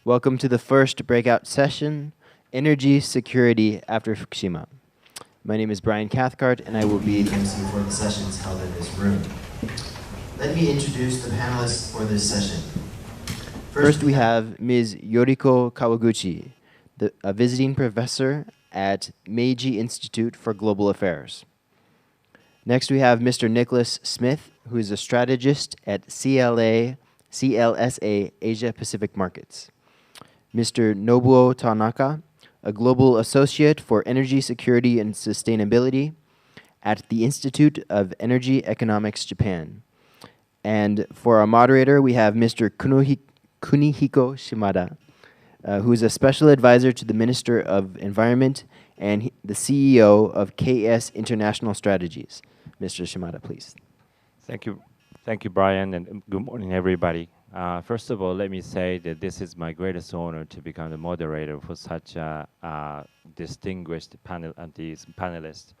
Welcome to the first breakout session, Energy Security After Fukushima. My name is Brian Cathcart, and I will be the MC for the sessions held in this room. Let me introduce the panelists for this session. First, we have Ms. Yoriko Kawaguchi, a visiting professor at Meiji Institute for Global Affairs. Next, we have Mr. Nicholas Smith, who is a strategist at CLSA Asia Pacific Markets. Mr. Nobuo Tanaka, a global associate for energy security and sustainability at the Institute of Energy Economics Japan. And for our moderator, we have Mr. Kunihiko Shimada, who is a special advisor to the Minister of Environment and the CEO of KS International Strategies. Mr. Shimada, please. Thank you, Brian, and good morning, everybody. First of all, let me say that this is my greatest honor to become the moderator for such a distinguished panel and these panelists.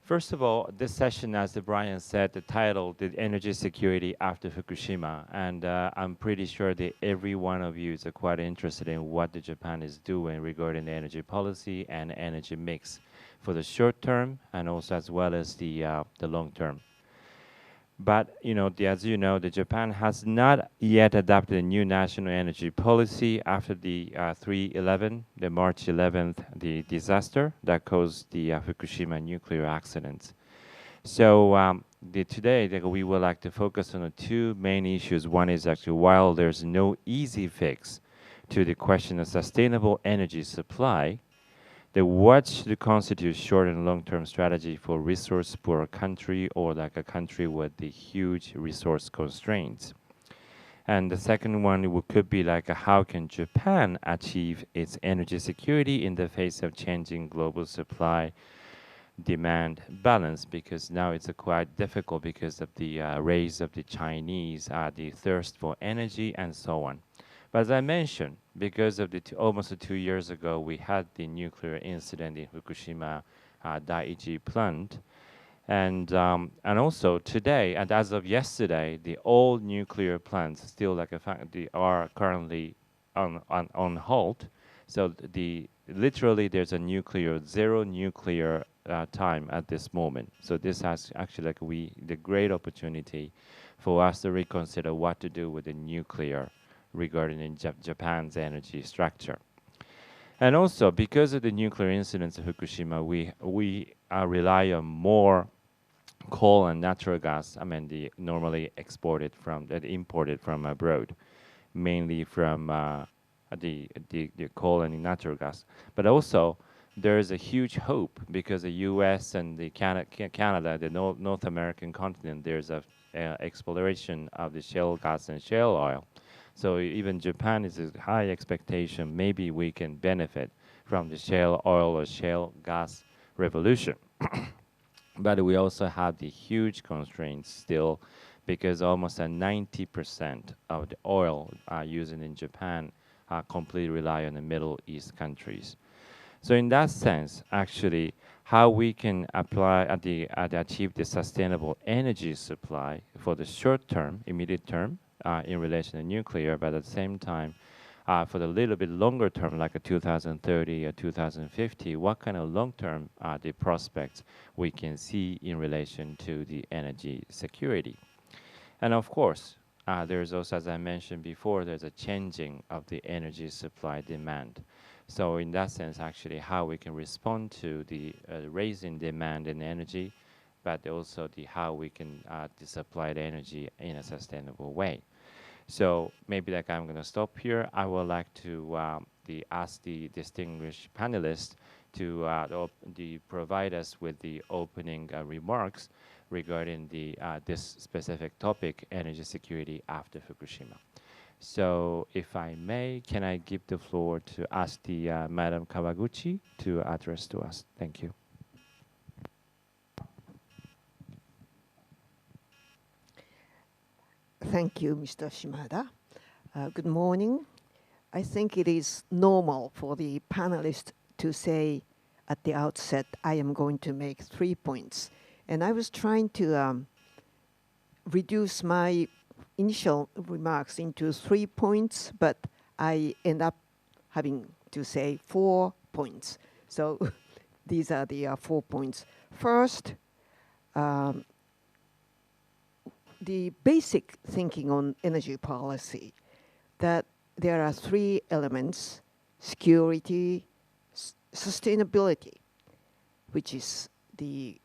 First of all, this session, as Brian said, the title, the energy security after Fukushima, and I'm pretty sure that every one of you is quite interested in what the Japan is doing regarding the energy policy and energy mix for the short term and also as well as the long term. But as you know, the Japan has not yet adopted a new national energy policy after the 3/11, the March 11th, the disaster that caused the Fukushima nuclear accident. So today we would like to focus on the two main issues. One is actually while there's no easy fix to the question of sustainable energy supply, what should constitute short and long-term strategy for resource-poor country or like a country with the huge resource constraints. And the second one could be like how can Japan achieve its energy security in the face of changing global supply demand balance, because now it's quite difficult because of the rise of the Chinese, the thirst for energy and so on. But as I mentioned, because of the almost 2 years ago, we had the nuclear incident in Fukushima Daiichi plant. And also today, and as of yesterday, the all nuclear plants still like they are currently on hold. So literally there's a zero nuclear time at this moment. So this has actually the great opportunity for us to reconsider what to do with the nuclear regarding in Japan's energy structure. And also, because of the nuclear incidents in Fukushima, we rely on more coal and natural gas. I mean, the normally imported from abroad, mainly from the coal and natural gas. But also, there is a huge hope because the U.S. and the Canada, the North American continent, there's a exploration of the shale gas and shale oil. So even Japan is a high expectation. Maybe we can benefit from the shale oil or shale gas revolution. But we also have the huge constraints still because almost 90% of the oil used in Japan completely rely on the Middle East countries. So in that sense, actually, how we can achieve the sustainable energy supply for the short term, immediate term, in relation to nuclear, but at the same time, for the little bit longer term, like a 2030 or 2050, what kind of long-term the prospects we can see in relation to the energy security. And of course, there's also, as I mentioned before, there's a changing of the energy supply demand. So in that sense, actually, how we can respond to the raising demand in energy, but also how we can supply the energy in a sustainable way. So maybe I'm going to stop here. I would like to ask the distinguished panelists to provide us with the opening remarks regarding this specific topic, energy security after Fukushima. So if I may, can I give the floor to ask the Madam Kawaguchi to address to us? Thank you. Thank you, Mr. Shimada. Good morning. I think it is normal for the panelists to say at the outset, I am going to make 3 points. And I was trying to reduce my initial remarks into 3 points, but I end up having to say 4 points. So these are the 4 points. First, the basic thinking on energy policy, that there are 3 elements: security, sustainability, which is the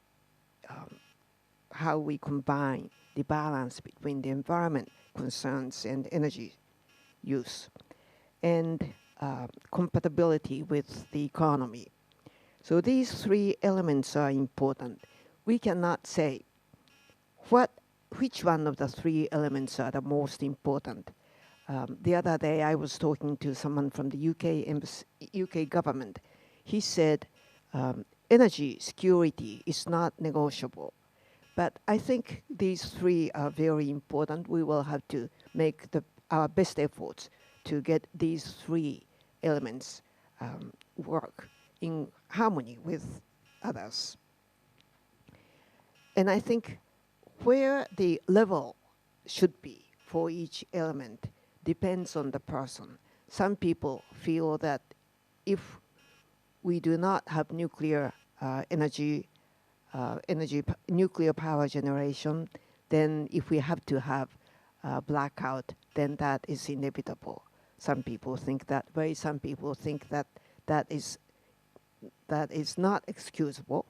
how we combine the balance between the environment concerns and energy use, and compatibility with the economy. So these 3 elements are important. We cannot say which one of the 3 elements are the most important. The other day I was talking to someone from the UK government. He said energy security is not negotiable. But I think these 3 are very important. We will have to make our best efforts to get these 3 elements work in harmony with others. And I think where the level should be for each element depends on the person. Some people feel that if we do not have nuclear nuclear power generation, then if we have to have blackout, then that is inevitable. Some people think that way. Some people think that that is not excusable.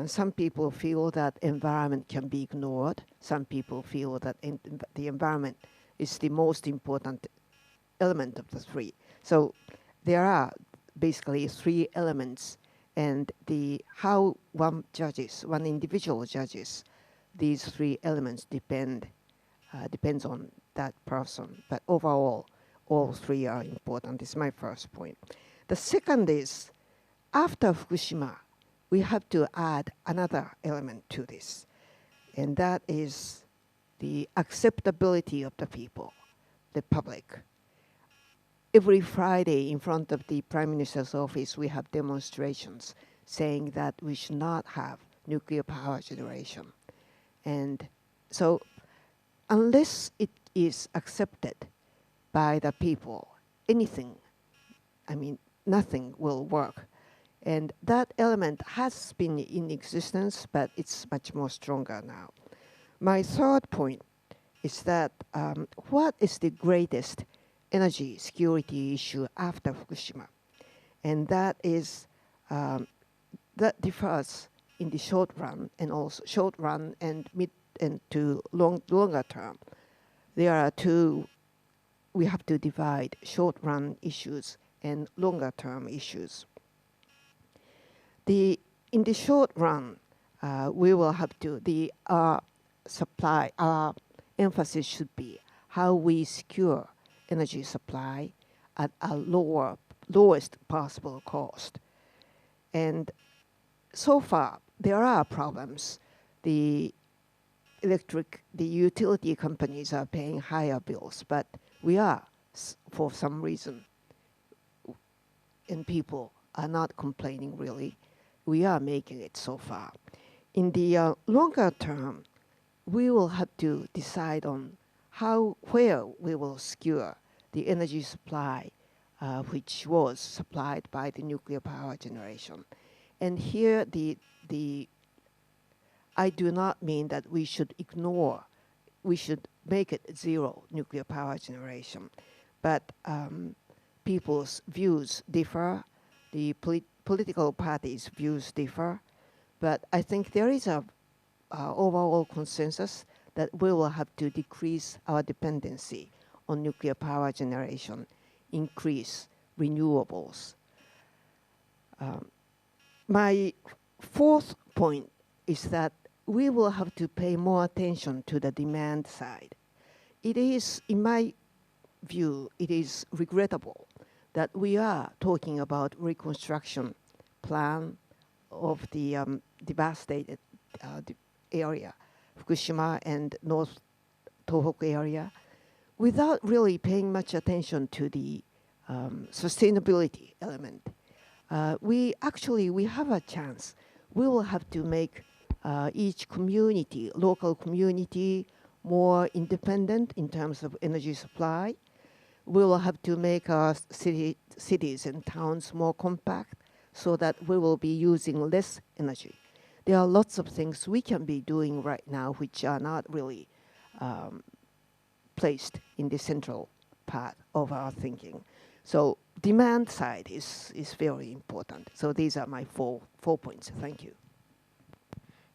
Some people feel that environment can be ignored. Some people feel that the environment is the most important element of the 3. So there are basically 3 elements, and how one individual judges these 3 elements depends on that person. But overall, all 3 are important. This is my first point. The second is, after Fukushima, we have to add another element to this, and that is the acceptability of the people, the public. Every Friday in front of the Prime Minister's office, we have demonstrations saying that we should not have nuclear power generation. And so unless it is accepted by the people, nothing will work. And that element has been in existence, but it's much more stronger now. My third point is that what is the greatest energy security issue after Fukushima? And that is that differs in the short run and mid and to longer term. There are 2. We have to divide short run issues and longer term issues. In the short run, we will have to our emphasis should be how we secure energy supply at a lowest possible cost. And so far, there are problems. The utility companies are paying higher bills, but we are, for some reason, and people are not complaining really, we are making it so far. In the longer term, we will have to decide on where we will secure the energy supply which was supplied by the nuclear power generation. And here I do not mean that we should make it 0 nuclear power generation, but people's views differ, the political parties' views differ, but I think there is a overall consensus that we will have to decrease our dependency on nuclear power generation, increase renewables. My fourth point is that we will have to pay more attention to the demand side. It is, in my view, it is regrettable that we are talking about reconstruction plan of the devastated area, Fukushima and North Tohoku area, without really paying much attention to the sustainability element. We have a chance. We will have to make each community, local community, more independent in terms of energy supply. we will have to make our cities and towns more compact so that we will be using less energy. There are lots of things we can be doing right now which are not really placed in the central part of our thinking. So demand side is very important. So these are my four points. Thank you.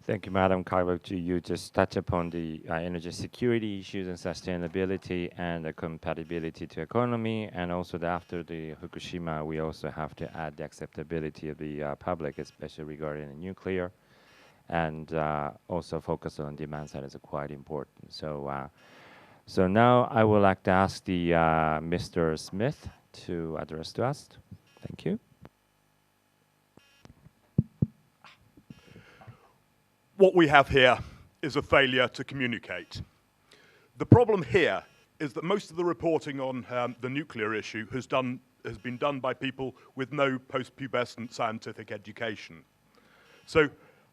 Thank you, Madam Kawaguchi. You just touched upon the energy security issues and sustainability and the compatibility to economy, and also after the Fukushima, we also have to add the acceptability of the public, especially regarding the nuclear, and also focus on demand side is quite important. So now I would like to ask the Mr. Smith to address to us. Thank you. What we have here is a failure to communicate. The problem here is that most of the reporting on the nuclear issue has been done by people with no post-pubescent scientific education. So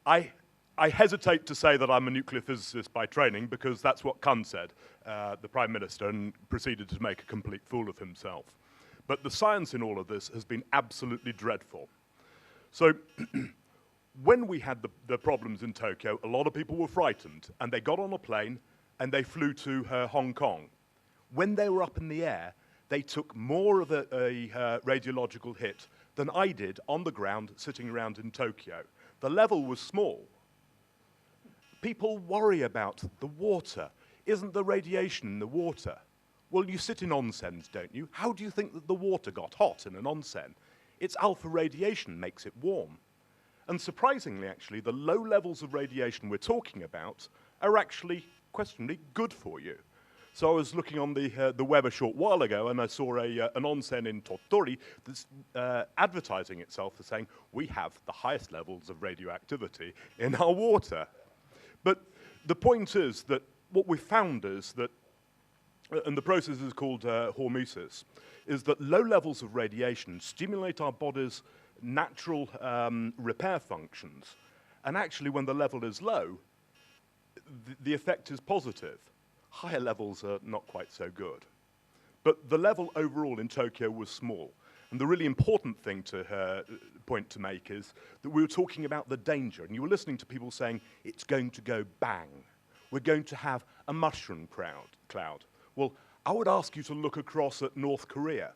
I hesitate to say that I'm a nuclear physicist by training, because that's what Kun said, the Prime Minister, and proceeded to make a complete fool of himself. But the science in all of this has been absolutely dreadful. So when we had the problems in Tokyo, a lot of people were frightened, and they got on a plane and they flew to Hong Kong. When they were up in the air, they took more of a radiological hit than I did on the ground sitting around in Tokyo. The level was small. People worry about the water. Isn't the radiation in the water? Well, you sit in onsens, don't you? How do you think that the water got hot in an onsen? It's alpha radiation makes it warm. And surprisingly, actually, the low levels of radiation we're talking about are actually questionably good for you. So I was looking on the web a short while ago, and I saw an onsen in Tottori that's advertising itself as saying, we have the highest levels of radioactivity in our water. But the point is that what we found is that, and the process is called hormesis, is that low levels of radiation stimulate our body's natural repair functions. And actually, when the level is low, the effect is positive. Higher levels are not quite so good. But the level overall in Tokyo was small. And the really important thing point to make is that we were talking about the danger, and you were listening to people saying, it's going to go bang. We're going to have a mushroom cloud. Well, I would ask you to look across at North Korea,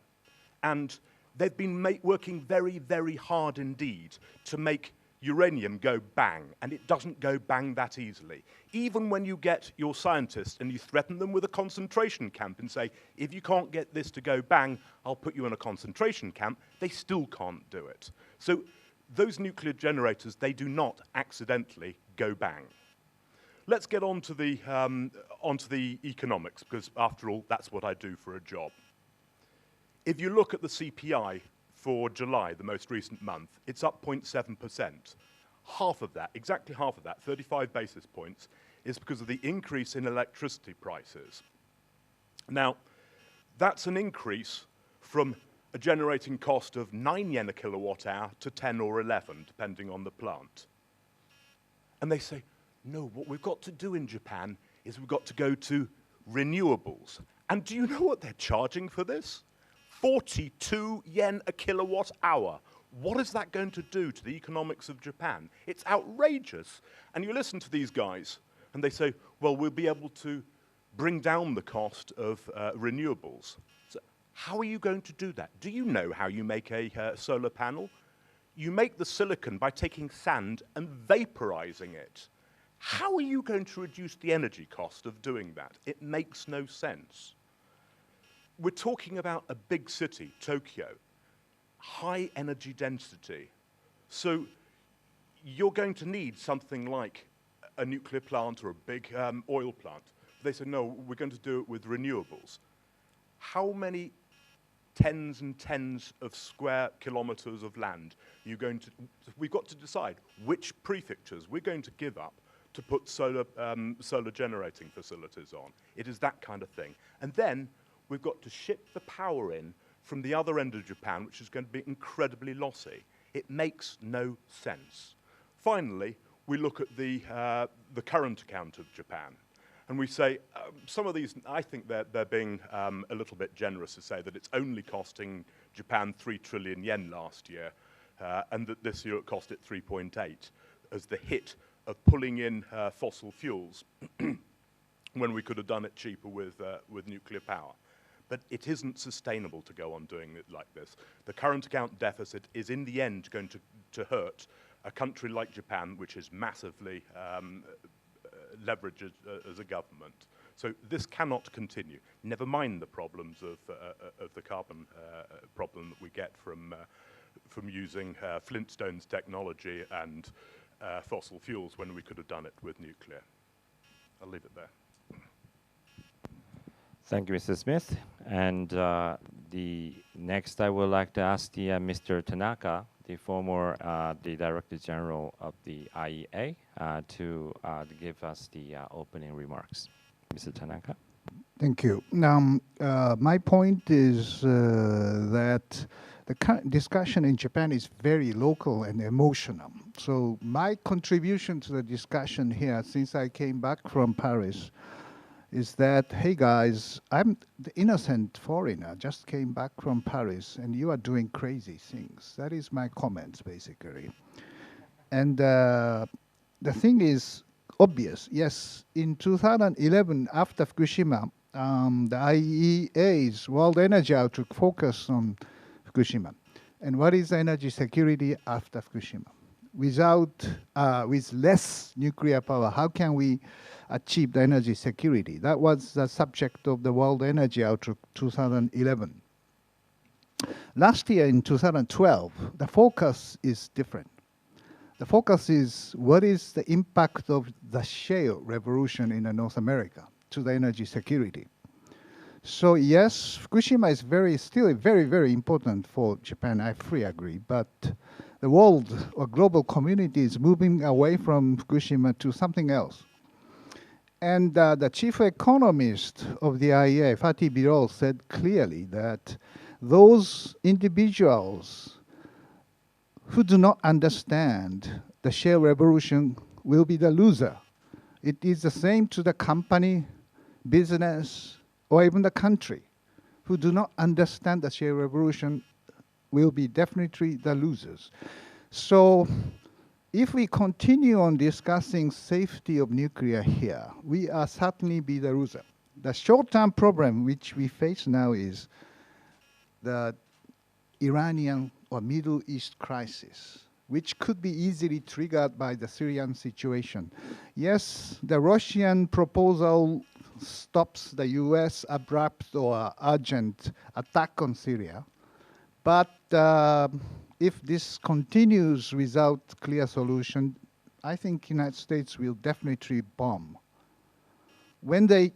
and they've been working very, very hard indeed to make uranium go bang, and it doesn't go bang that easily. Even when you get your scientists and you threaten them with a concentration camp and say, if you can't get this to go bang, I'll put you in a concentration camp, they still can't do it. So those nuclear generators, they do not accidentally go bang. Let's get onto the economics, because after all, that's what I do for a job. If you look at the CPI for July, the most recent month, it's up 0.7%. Half of that, exactly half of that, 35 basis points, is because of the increase in electricity prices. Now, that's an increase from a generating cost of 9 yen a kilowatt hour to 10 or 11, depending on the plant. And they say, no, what we've got to do in Japan is we've got to go to renewables. And do you know what they're charging for this? 42 yen a kilowatt hour. What is that going to do to the economics of Japan? It's outrageous. And you listen to these guys, and they say, well, we'll be able to bring down the cost of renewables. So how are you going to do that? Do you know how you make a solar panel? You make the silicon by taking sand and vaporizing it. How are you going to reduce the energy cost of doing that? It makes no sense. We're talking about a big city, Tokyo, high energy density. So you're going to need something like a nuclear plant or a big oil plant. They said, no, we're going to do it with renewables. How many tens and tens of square kilometers of land are you going to, we've got to decide which prefectures we're going to give up to put solar generating facilities on. It is that kind of thing. And then we've got to ship the power in from the other end of Japan, which is going to be incredibly lossy. It makes no sense. Finally, we look at the current account of Japan. And we say, some of these, I think they're being a little bit generous to say that it's only costing Japan 3 trillion yen last year, and that this year it cost it 3.8 as the hit of pulling in fossil fuels when we could have done it cheaper with nuclear power. But it isn't sustainable to go on doing it like this. The current account deficit is in the end going to hurt a country like Japan, which is massively leveraged as a government. So this cannot continue. Never mind the problems of the carbon problem that we get from using Flintstones technology and fossil fuels when we could have done it with nuclear. I'll leave it there. Thank you, Mr. Smith. And the next, I would like to ask the Mr. Tanaka, the former the Director General of the IEA, to give us the opening remarks. Mr. Tanaka. Thank you. My point is that the current discussion in Japan is very local and emotional. So my contribution to the discussion here, since I came back from Paris, is that, hey guys, I'm the innocent foreigner, just came back from Paris, and you are doing crazy things. That is my comments, basically. And the thing is obvious. Yes, in 2011, after Fukushima, the IEA's World Energy Outlook focused on Fukushima. And what is energy security after Fukushima? With less nuclear power, how can we achieve the energy security? That was the subject of the World Energy Outlook 2011. Last year in 2012, the focus is different. The focus is what is the impact of the shale revolution in North America to the energy security. So yes, Fukushima is still very, very important for Japan, I fully agree, but the world or global community is moving away from Fukushima to something else. And the chief economist of the IEA, Fatih Birol, said clearly that those individuals who do not understand the shale revolution will be the loser. It is the same to the company, business, or even the country who do not understand the shale revolution will be definitely the losers. So if we continue on discussing safety of nuclear here, we are certainly be the loser. The short-term problem which we face now is the Iranian or Middle East crisis, which could be easily triggered by the Syrian situation. Yes, the Russian proposal stops the US abrupt or urgent attack on Syria. But if this continues without clear solution, I think United States will definitely bomb. When they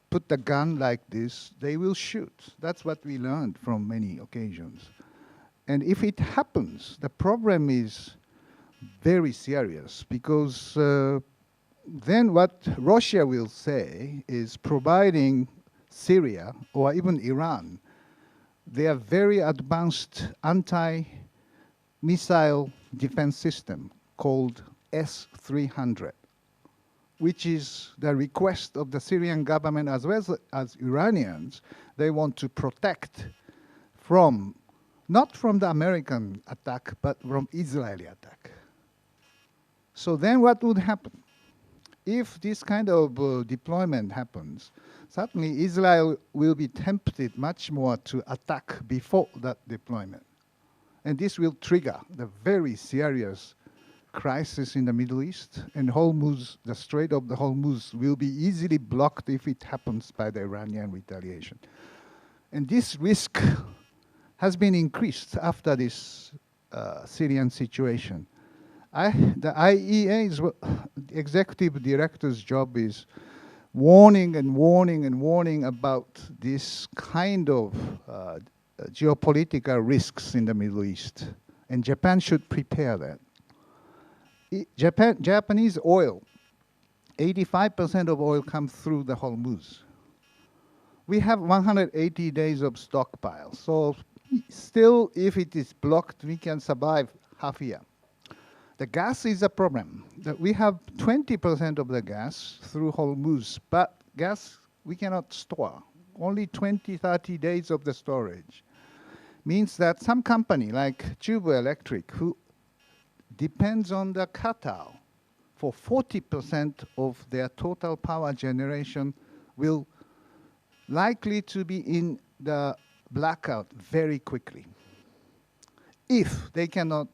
put the gun like this, they will shoot. That's what we learned from many occasions. And if it happens, the problem is very serious because then what Russia will say is providing Syria or even Iran their very advanced anti-missile defense system called S-300, which is the request of the Syrian government as well as Iranians. They want to protect from, not from the American attack, but from Israeli attack. So then what would happen? If this kind of deployment happens, certainly Israel will be tempted much more to attack before that deployment. And this will trigger the very serious crisis in the Middle East, and Hormuz, the Strait of the Hormuz will be easily blocked if it happens by the Iranian retaliation. And this risk has been increased after this Syrian situation. The IEA's executive director's job is warning and warning and warning about this kind of geopolitical risks in the Middle East. And Japan should prepare that. Japanese oil, 85% of oil comes through the Hormuz. We have 180 days of stockpile. So still, if it is blocked, we can survive half a year. The gas is a problem. We have 20% of the gas through Hormuz, but gas we cannot store. Only 20, 30 days of the storage. Means that some company like Chubu Electric, who depends on the Qatar for 40% of their total power generation, will likely to be in the blackout very quickly if they cannot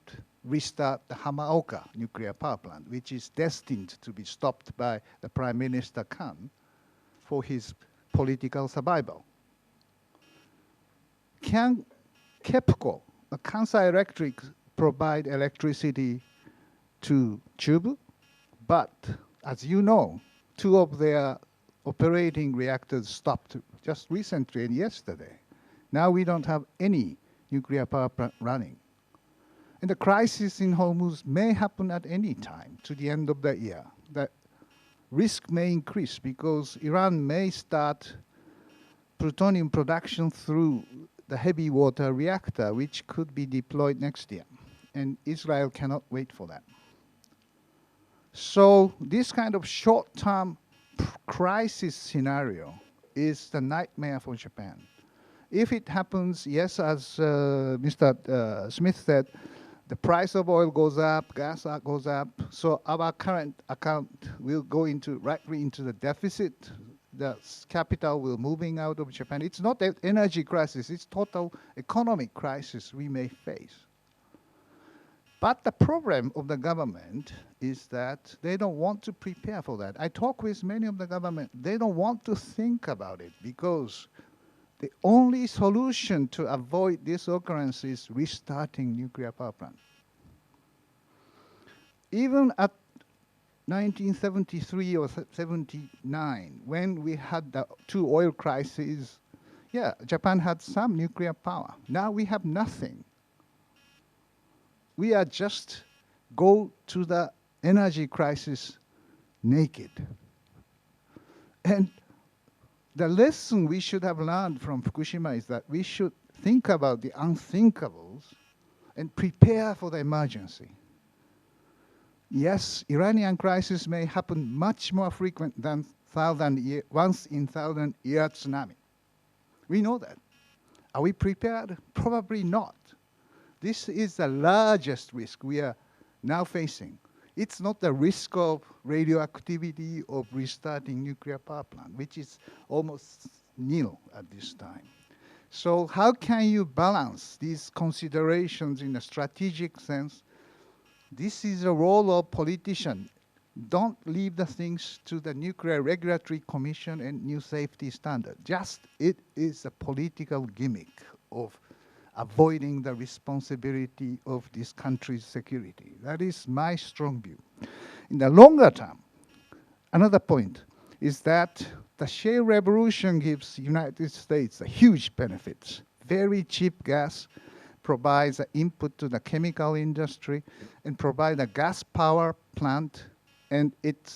restart the Hamaoka nuclear power plant, which is destined to be stopped by the Prime Minister Khan for his political survival. Can KEPCO, the Kansai Electric, provide electricity to Chubu? But as you know, 2 of their operating reactors stopped just recently and yesterday. Now we don't have any nuclear power plant running. And the crisis in Hormuz may happen at any time to the end of the year. The risk may increase because Iran may start plutonium production through the heavy water reactor, which could be deployed next year. And Israel cannot wait for that. So this kind of short-term crisis scenario is the nightmare for Japan. If it happens, yes, as Mr. Smith said, the price of oil goes up, gas goes up, so our current account will go rightly into the deficit. The capital will moving out of Japan. It's not an energy crisis, it's total economic crisis we may face. But the problem of the government is that they don't want to prepare for that. I talk with many of the government, they don't want to think about it because the only solution to avoid this occurrence is restarting nuclear power plant. Even at 1973 or 79, when we had the 2 oil crises, yeah, Japan had some nuclear power. Now we have nothing. We are just go to the energy crisis naked. And the lesson we should have learned from Fukushima is that we should think about the unthinkables and prepare for the emergency. Yes, Iranian crisis may happen much more frequent than once in 1,000-year tsunami. We know that. Are we prepared? Probably not. This is the largest risk we are now facing. It's not the risk of radioactivity of restarting nuclear power plant, which is almost nil at this time. So how can you balance these considerations in a strategic sense? This is a role of politicians. Don't leave the things to the Nuclear Regulatory Commission and new safety standard. Just it is a political gimmick of avoiding the responsibility of this country's security. That is my strong view. In the longer term, another point is that the shale revolution gives the United States a huge benefits. Very cheap gas provides an input to the chemical industry and provides a gas power plant, and it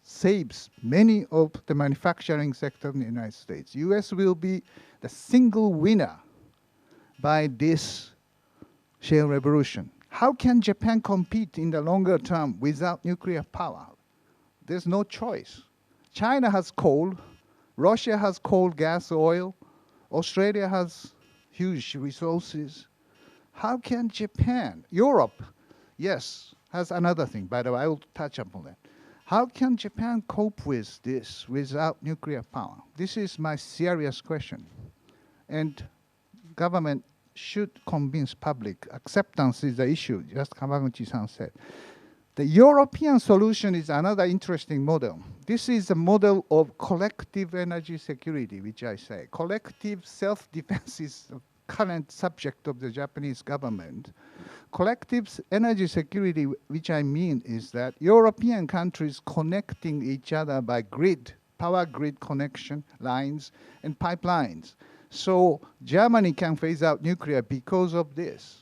saves many of the manufacturing sector in the United States. US will be the single winner by this shale revolution. How can Japan compete in the longer term without nuclear power? There's no choice. China has coal, Russia has coal, gas, oil, Australia has huge resources. How can Japan, Europe, yes, has another thing, by the way, I will touch upon that. How can Japan cope with this without nuclear power? This is my serious question. And government should convince public. Acceptance is the issue, just Kawaguchi-san said. The European solution is another interesting model. This is a model of collective energy security, which I say. Collective self-defense is the current subject of the Japanese government. Collective energy security, which I mean is that European countries connecting each other by grid, power grid connection lines and pipelines. So Germany can phase out nuclear because of this.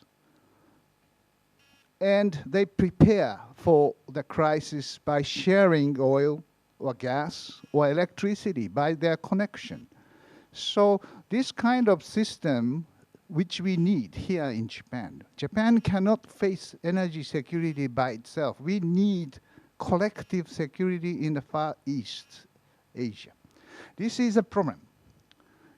And they prepare for the crisis by sharing oil or gas or electricity by their connection. So this kind of system, which we need here in Japan. Japan cannot face energy security by itself. We need collective security in the Far East Asia. This is a problem.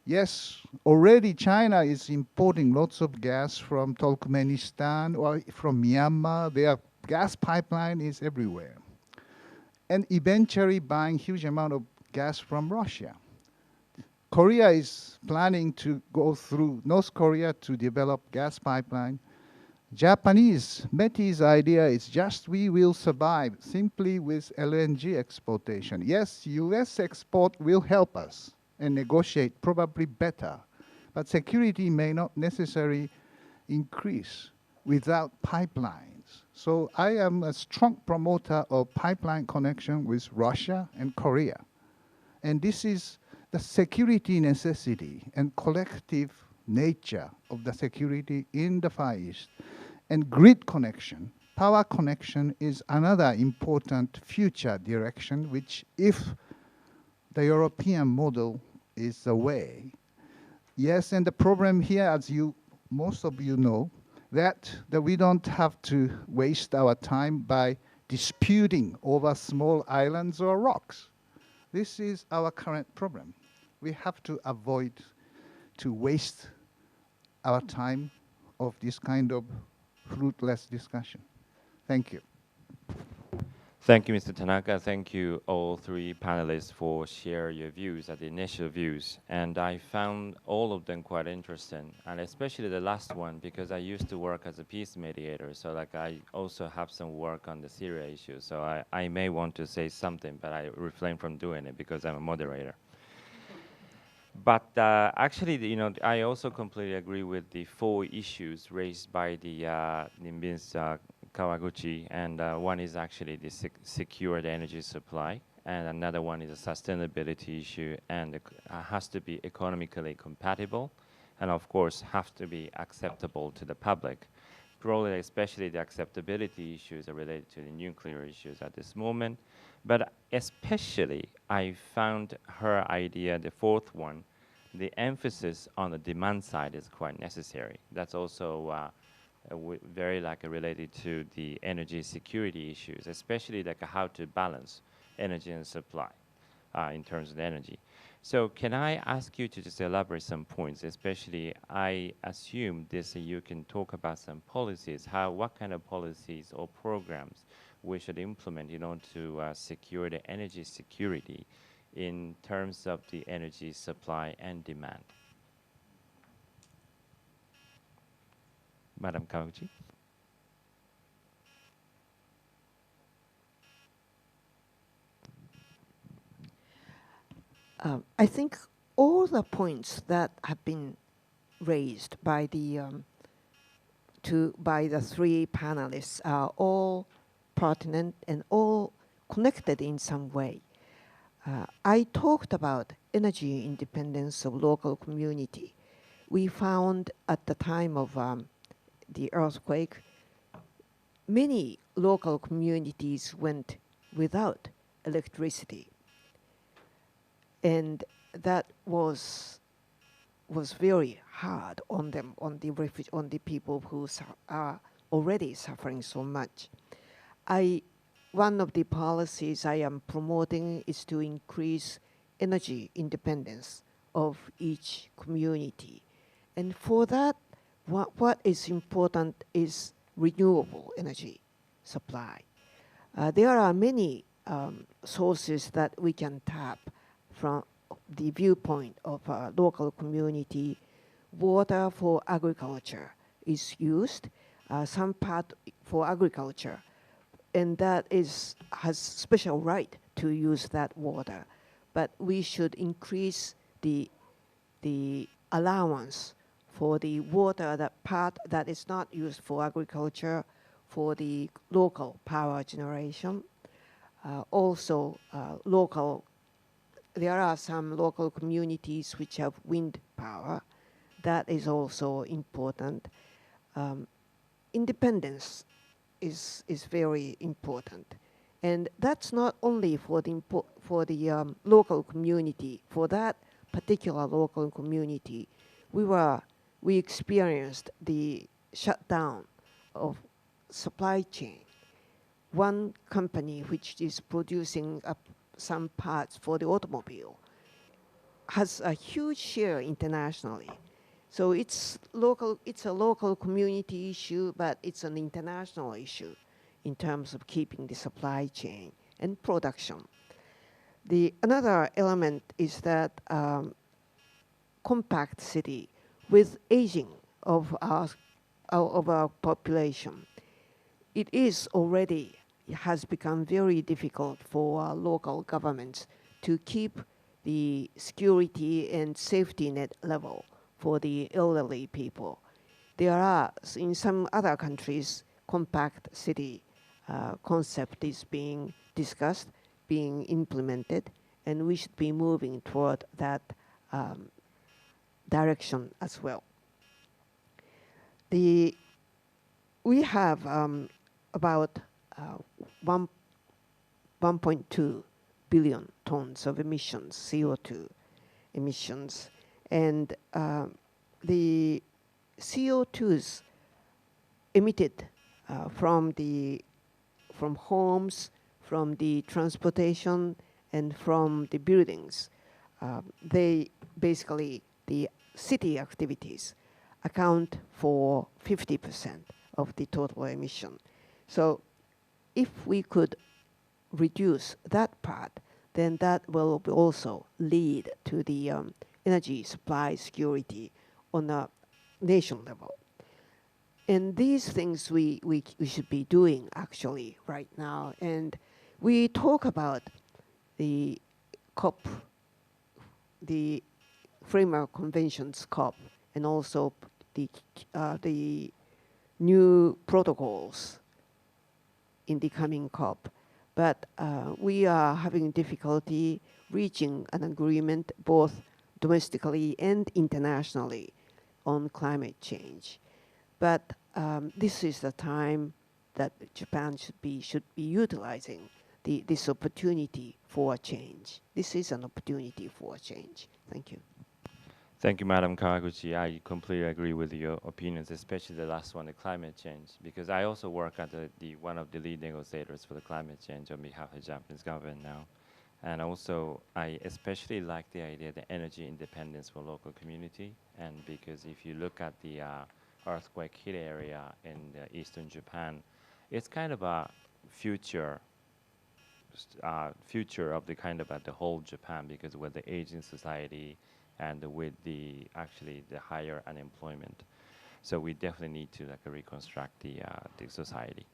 Yes, already China is importing lots of gas from Turkmenistan or from Myanmar. Their gas pipeline is everywhere. And eventually buying huge amount of gas from Russia. Korea is planning to go through North Korea to develop gas pipeline. Japanese, METI's idea is just we will survive simply with LNG exportation. Yes, US export will help us and negotiate probably better, but security may not necessarily increase without pipelines. So I am a strong promoter of pipeline connection with Russia and Korea. And this is the security necessity and collective nature of the security in the Far East. And grid connection, power connection is another important future direction, which if the European model is the way. Yes, and the problem here, as most of you know, that we don't have to waste our time by disputing over small islands or rocks. This is our current problem. We have to avoid to waste our time of this kind of fruitless discussion. Thank you. Thank you, Mr. Tanaka. Thank you, all three panelists, for sharing your views, the initial views. And I found all of them quite interesting, and especially the last one, because I used to work as a peace mediator. So like I also have some work on the Syria issue. So I may want to say something, but I refrain from doing it because I'm a moderator. But actually, I also completely agree with the 4 issues raised by the Ms. Kawaguchi, and one is actually the secured energy supply, and another one is a sustainability issue, and it has to be economically compatible, and of course, have to be acceptable to the public. Probably, especially the acceptability issues are related to the nuclear issues at this moment. But especially, I found her idea, the 4th one, the emphasis on the demand side is quite necessary. That's also very related to the energy security issues, especially how to balance energy and supply in terms of energy. So can I ask you to just elaborate some points, especially I assume you can talk about some policies, what kind of policies or programs we should implement in order to secure the energy security in terms of the energy supply and demand. Madam Kawaguchi. I think all the points that have been raised by the 3 panelists are all pertinent and all connected in some way. I talked about energy independence of local community. We found at the time of the earthquake, many local communities went without electricity. And that was very hard on them, on the people who are already suffering so much. One of the policies I am promoting is to increase energy independence of each community. And for that, what is important is renewable energy supply. There are many sources that we can tap from the viewpoint of a local community. Water for agriculture is used, some part for agriculture, and that has special right to use that water. But we should increase the allowance for the water, that part that is not used for agriculture, for the local power generation. Also, there are some local communities which have wind power. That is also important. Independence is very important. And that's not only for the local community. For that particular local community, we experienced the shutdown of supply chain. One company which is producing some parts for the automobile has a huge share internationally. So it's local. It's a local community issue, but it's an international issue in terms of keeping the supply chain and production. The another element is that compact city with aging of our population. It is already it has become very difficult for local governments to keep the security and safety net level for the elderly people. There are, in some other countries, compact city concept is being discussed, being implemented, and we should be moving toward that direction as well. We have about 1.2 billion tons of emissions, CO2 emissions, and the CO2s emitted from homes, from the transportation, and from the buildings. They basically, the city activities account for 50% of the total emission. So if we could reduce that part, then that will also lead to the energy supply security on a nation level. And these things we should be doing actually right now. And we talk about the COP, the Framework Conventions COP, and also the new protocols in the coming COP. But we are having difficulty reaching an agreement both domestically and internationally on climate change. But this is the time that Japan should be utilizing this opportunity for change. This is an opportunity for change. Thank you. Thank you, Madam Kawaguchi. I completely agree with your opinions, especially the last one, the climate change, because I also work at one of the lead negotiators for the climate change on behalf of the Japanese government now. And also, I especially like the idea that energy independence for local community, and because if you look at the earthquake hit area in eastern Japan, it's kind of a future of the kind of the whole Japan, because with the aging society and with the higher unemployment, so we definitely need to reconstruct the society.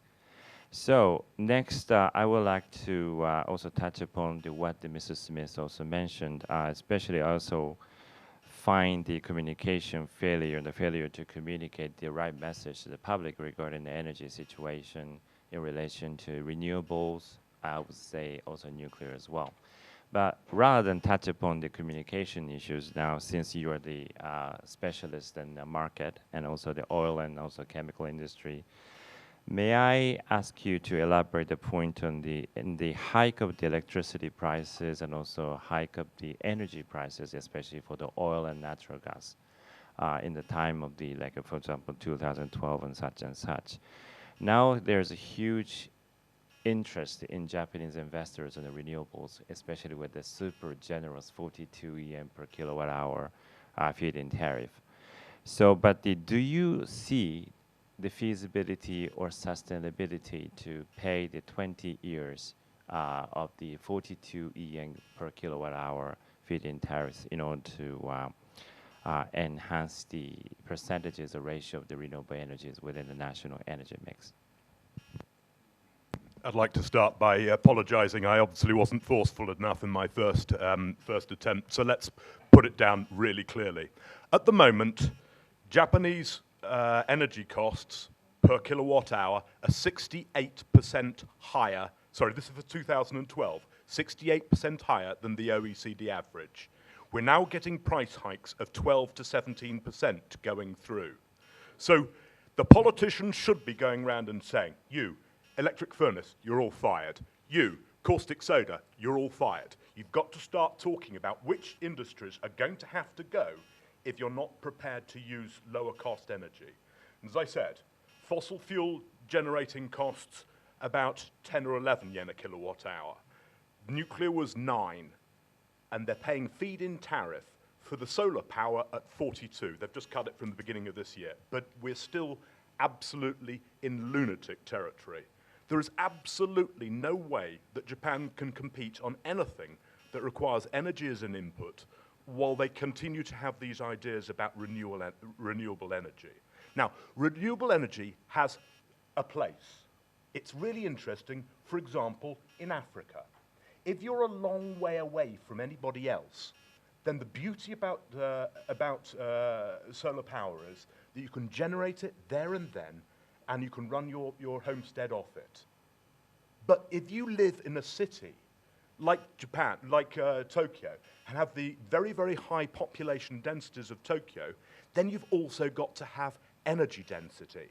So next, I would like to also touch upon what Mrs. Smith also mentioned, especially also find the communication failure, the failure to communicate the right message to the public regarding the energy situation in relation to renewables, I would say also nuclear as well. But rather than touch upon the communication issues now, since you are the specialist in the market and also the oil and also chemical industry, may I ask you to elaborate the point on the hike of the electricity prices and also hike of the energy prices, especially for the oil and natural gas, in the time of the, for example, 2012 and such. Now there's a huge interest in Japanese investors in the renewables, especially with the super generous 42 yen per kilowatt hour feed-in tariff. So, but do you see the feasibility or sustainability to pay the 20 years of the 42 yen per kilowatt hour feed-in tariffs in order to enhance the percentages or ratio of the renewable energies within the national energy mix? I'd like to start by apologizing. I obviously wasn't forceful enough in my first attempt, so let's put it down really clearly. At the moment, Japanese energy costs per kilowatt hour are 68% higher. Sorry, this is for 2012, 68% higher than the OECD average. We're now getting price hikes of 12 to 17% going through. So the politicians should be going around and saying, you, electric furnace, you're all fired. You, caustic soda, you're all fired. You've got to start talking about which industries are going to have to go if you're not prepared to use lower cost energy. And as I said, fossil fuel generating costs about 10 or 11 yen a kilowatt hour. Nuclear was 9. and they're paying feed-in tariff for the solar power at 42. They've just cut it from the beginning of this year, but we're still absolutely in lunatic territory. There is absolutely no way that Japan can compete on anything that requires energy as an input while they continue to have these ideas about renewable energy. Now, renewable energy has a place. It's really interesting, for example, in Africa. If you're a long way away from anybody else, then the beauty about solar power is that you can generate it there and then, and you can run your homestead off it. But if you live in a city like Japan, like Tokyo, and have the very, very high population densities of Tokyo, then you've also got to have energy density.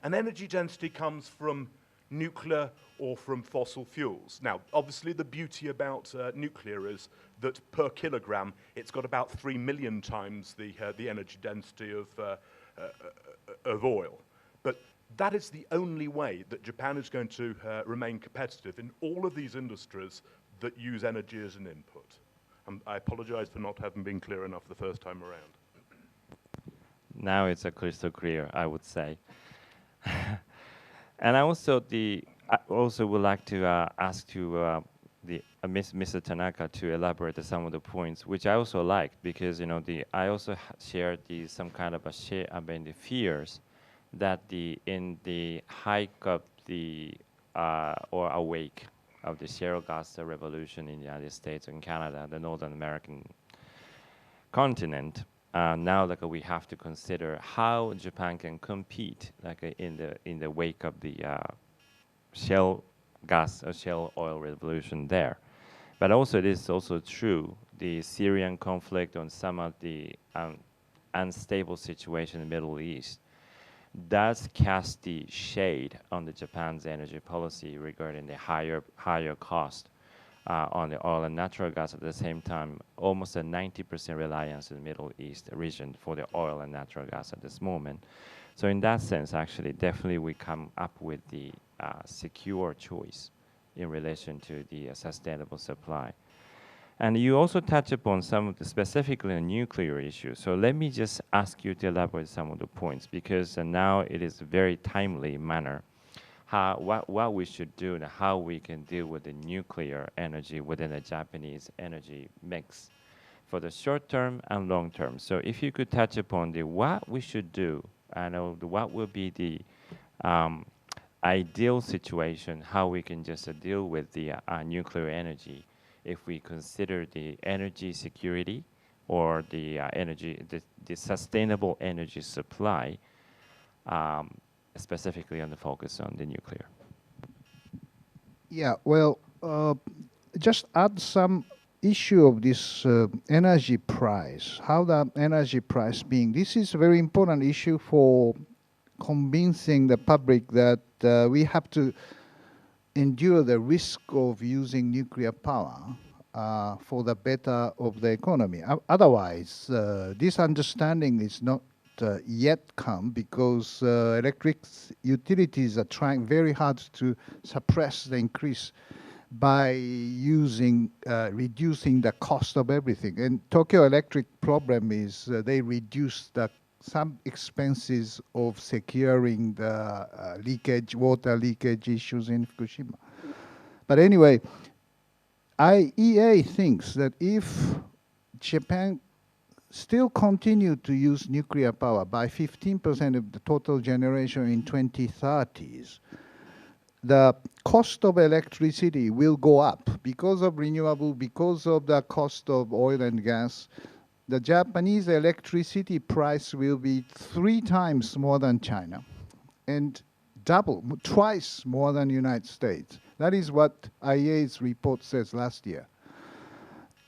And energy density comes from nuclear or from fossil fuels. Now, obviously the beauty about nuclear is that per kilogram, it's got about 3 million times the energy density of oil. But that is the only way that Japan is going to remain competitive in all of these industries that use energy as an input. I apologize for not having been clear enough the first time around. Now it's crystal clear, I would say. And I also would like to ask to Mr. Tanaka to elaborate on some of the points, which I also liked, because I also shared some kind of the fears that in the hike of or awake of the shale gas revolution in the United States and Canada, the Northern American continent. Now, we have to consider how Japan can compete, in the wake of the shale gas or shale oil revolution there. But also, it is also true the Syrian conflict and some of the unstable situation in the Middle East does cast the shade on the Japan's energy policy regarding the higher cost on the oil and natural gas. At the same time, almost a 90% reliance in the Middle East region for the oil and natural gas at this moment. So in that sense, actually, definitely we come up with the secure choice in relation to the sustainable supply. And you also touch upon some of the specifically nuclear issues. So let me just ask you to elaborate some of the points, because now it is a very timely manner what we should do and how we can deal with the nuclear energy within the Japanese energy mix for the short term and long term. So if you could touch upon what we should do and what will be the ideal situation, how we can just deal with the nuclear energy if we consider the energy security or the sustainable energy supply, specifically on the focus on the nuclear. Yeah, well, just add some issue of this energy price, how the energy price being. This is a very important issue for convincing the public that we have to endure the risk of using nuclear power for the better of the economy. Otherwise, this understanding is not yet come, because electric utilities are trying very hard to suppress the increase by reducing the cost of everything. And Tokyo Electric problem is they reduced some expenses of securing the water leakage issues in Fukushima. But anyway, IEA thinks that if Japan still continue to use nuclear power by 15% of the total generation in 2030s, the cost of electricity will go up because of renewable, because of the cost of oil and gas. The Japanese electricity price will be 3 times more than China and twice more than United States. That is what IEA's report says last year.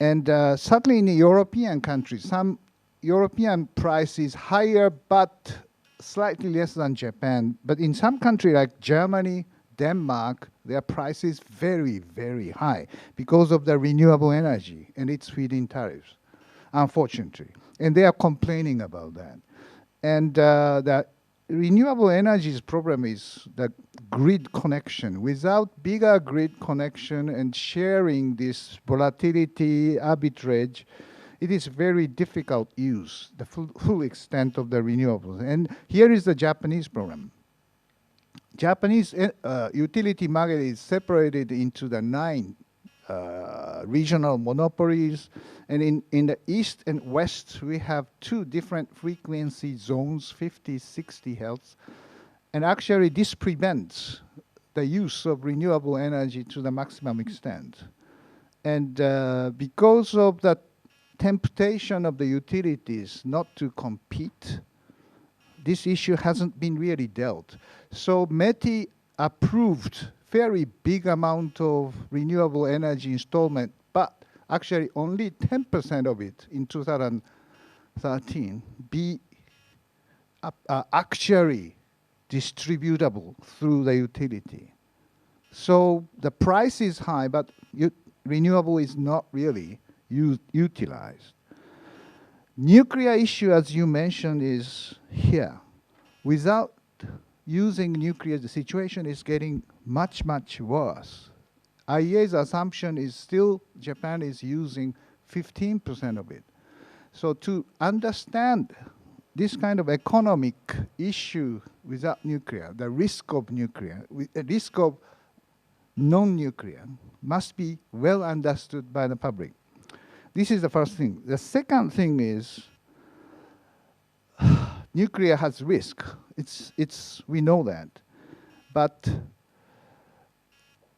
And certainly in the European countries, some European price is higher but slightly less than Japan. But in some countries like Germany, Denmark, their price is very, very high because of the renewable energy and its feed-in tariffs, unfortunately. And they are complaining about that. And the renewable energy's problem is the grid connection. Without bigger grid connection and sharing this volatility arbitrage, it is very difficult use the full extent of the renewables. And here is the Japanese problem. Japanese utility market is separated into the 9 regional monopolies, and in the east and west we have 2 different frequency zones, 50, 60 hertz, and actually this prevents the use of renewable energy to the maximum extent. And because of the temptation of the utilities not to compete, this issue hasn't been really dealt. So METI approved very big amount of renewable energy installment, but actually only 10% of it in 2013 be actually distributable through the utility. So the price is high, but renewable is not really utilized. Nuclear issue, as you mentioned, is here. Without using nuclear, the situation is getting much, much worse. IEA's assumption is still Japan is using 15% of it. So to understand this kind of economic issue without nuclear, the risk of nuclear, the risk of non-nuclear must be well understood by the public. This is the first thing. The second thing is nuclear has risk. We know that. But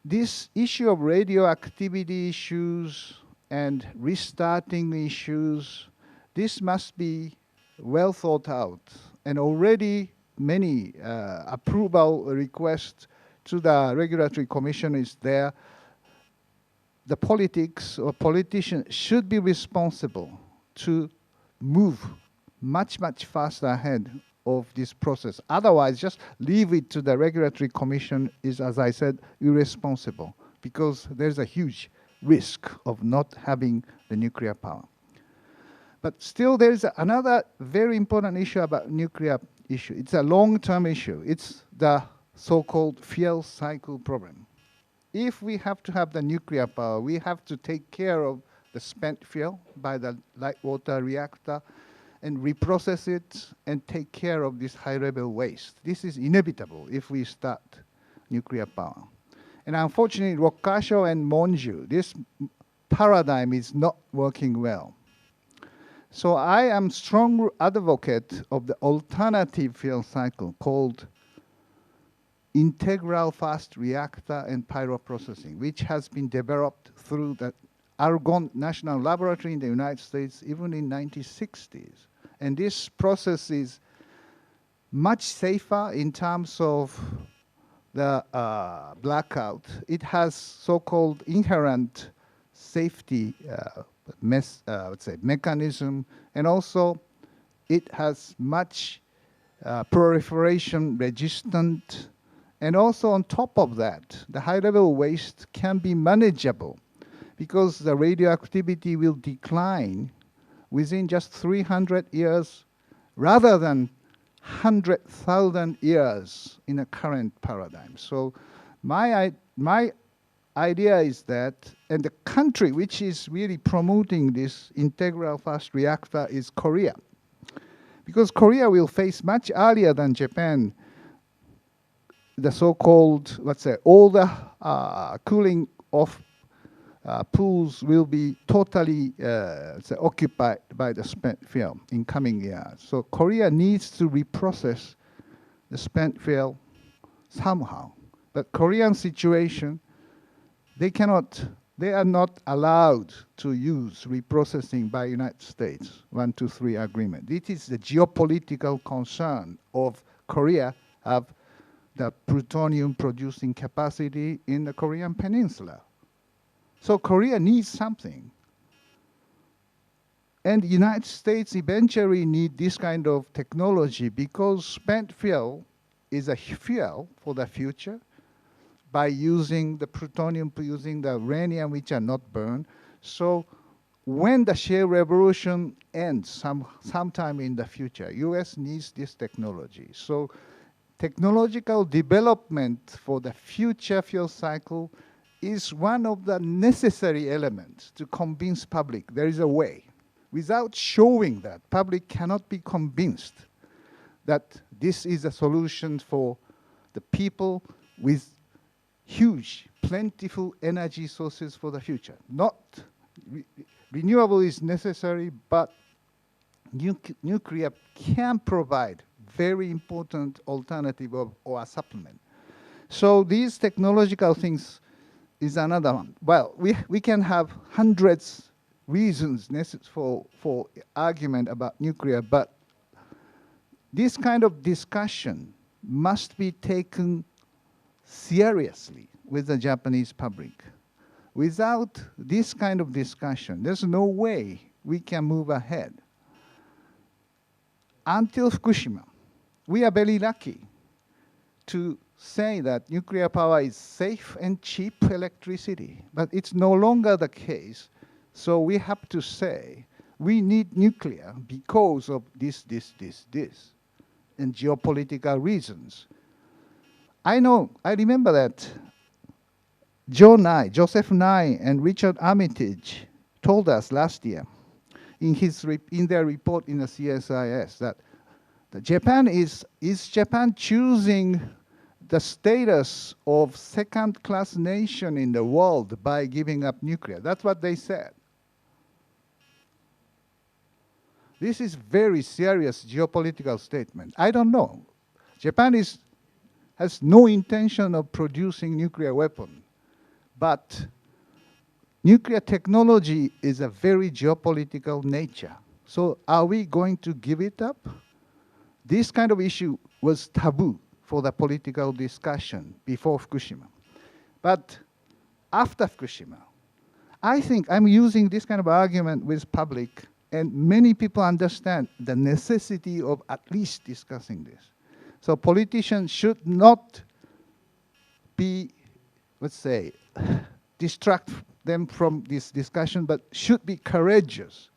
this issue of radioactivity issues and restarting issues, this must be well thought out. And already many approval requests to the regulatory commission is there. The politics or politicians should be responsible to move much, much faster ahead of this process. Otherwise, just leave it to the regulatory commission is, as I said, irresponsible, because there's a huge risk of not having the nuclear power. But still, there's another very important issue about nuclear issue. It's a long-term issue. It's the so-called fuel cycle problem. If we have to have the nuclear power, we have to take care of the spent fuel by the light water reactor and reprocess it and take care of this high-level waste. This is inevitable if we start nuclear power. And unfortunately, Rokkasho and Monju, this paradigm is not working well. So I am strong advocate of the alternative fuel cycle called integral fast reactor and pyroprocessing, which has been developed through the Argonne National Laboratory in the United States even in 1960s. And this process is much safer in terms of the blackout. It has so-called inherent safety mechanism, and also it has much proliferation resistant. And also on top of that, the high-level waste can be manageable because the radioactivity will decline within just 300 years rather than 100,000 years in a current paradigm. So my idea is that, and the country which is really promoting this integral fast reactor is Korea. Because Korea will face much earlier than Japan the so-called, let's say, all the cooling off pools will be totally occupied by the spent fuel in coming years. So Korea needs to reprocess the spent fuel somehow. But Korean situation, they are not allowed to use reprocessing by United States 123 agreement. It is the geopolitical concern of Korea of the plutonium producing capacity in the Korean peninsula. So Korea needs something. And the United States eventually need this kind of technology because spent fuel is a fuel for the future by using the plutonium, using the uranium which are not burned. So when the shale revolution ends sometime in the future, US needs this technology. So technological development for the future fuel cycle is one of the necessary elements to convince public there is a way. Without showing that, public cannot be convinced that this is a solution for the people with huge, plentiful energy sources for the future. Not renewable is necessary, but nuclear can provide very important alternative or a supplement. So these technological things is another one. Well, we can have hundreds reasons for argument about nuclear, but this kind of discussion must be taken seriously with the Japanese public. Without this kind of discussion, there's no way we can move ahead. Until Fukushima, we are very lucky to say that nuclear power is safe and cheap electricity, but it's no longer the case. So we have to say we need nuclear because of this, and geopolitical reasons. I remember that Joseph Nye and Richard Armitage told us last year in their report in the CSIS that Japan is Japan choosing the status of second-class nation in the world by giving up nuclear. That's what they said. This is very serious geopolitical statement. I don't know. Japan has no intention of producing nuclear weapon, but nuclear technology is a very geopolitical nature. So are we going to give it up? This kind of issue was taboo for the political discussion before Fukushima. But after Fukushima, I think I'm using this kind of argument with public, and many people understand the necessity of at least discussing this. So politicians should not be, let's say, distract them from this discussion, but should be courageous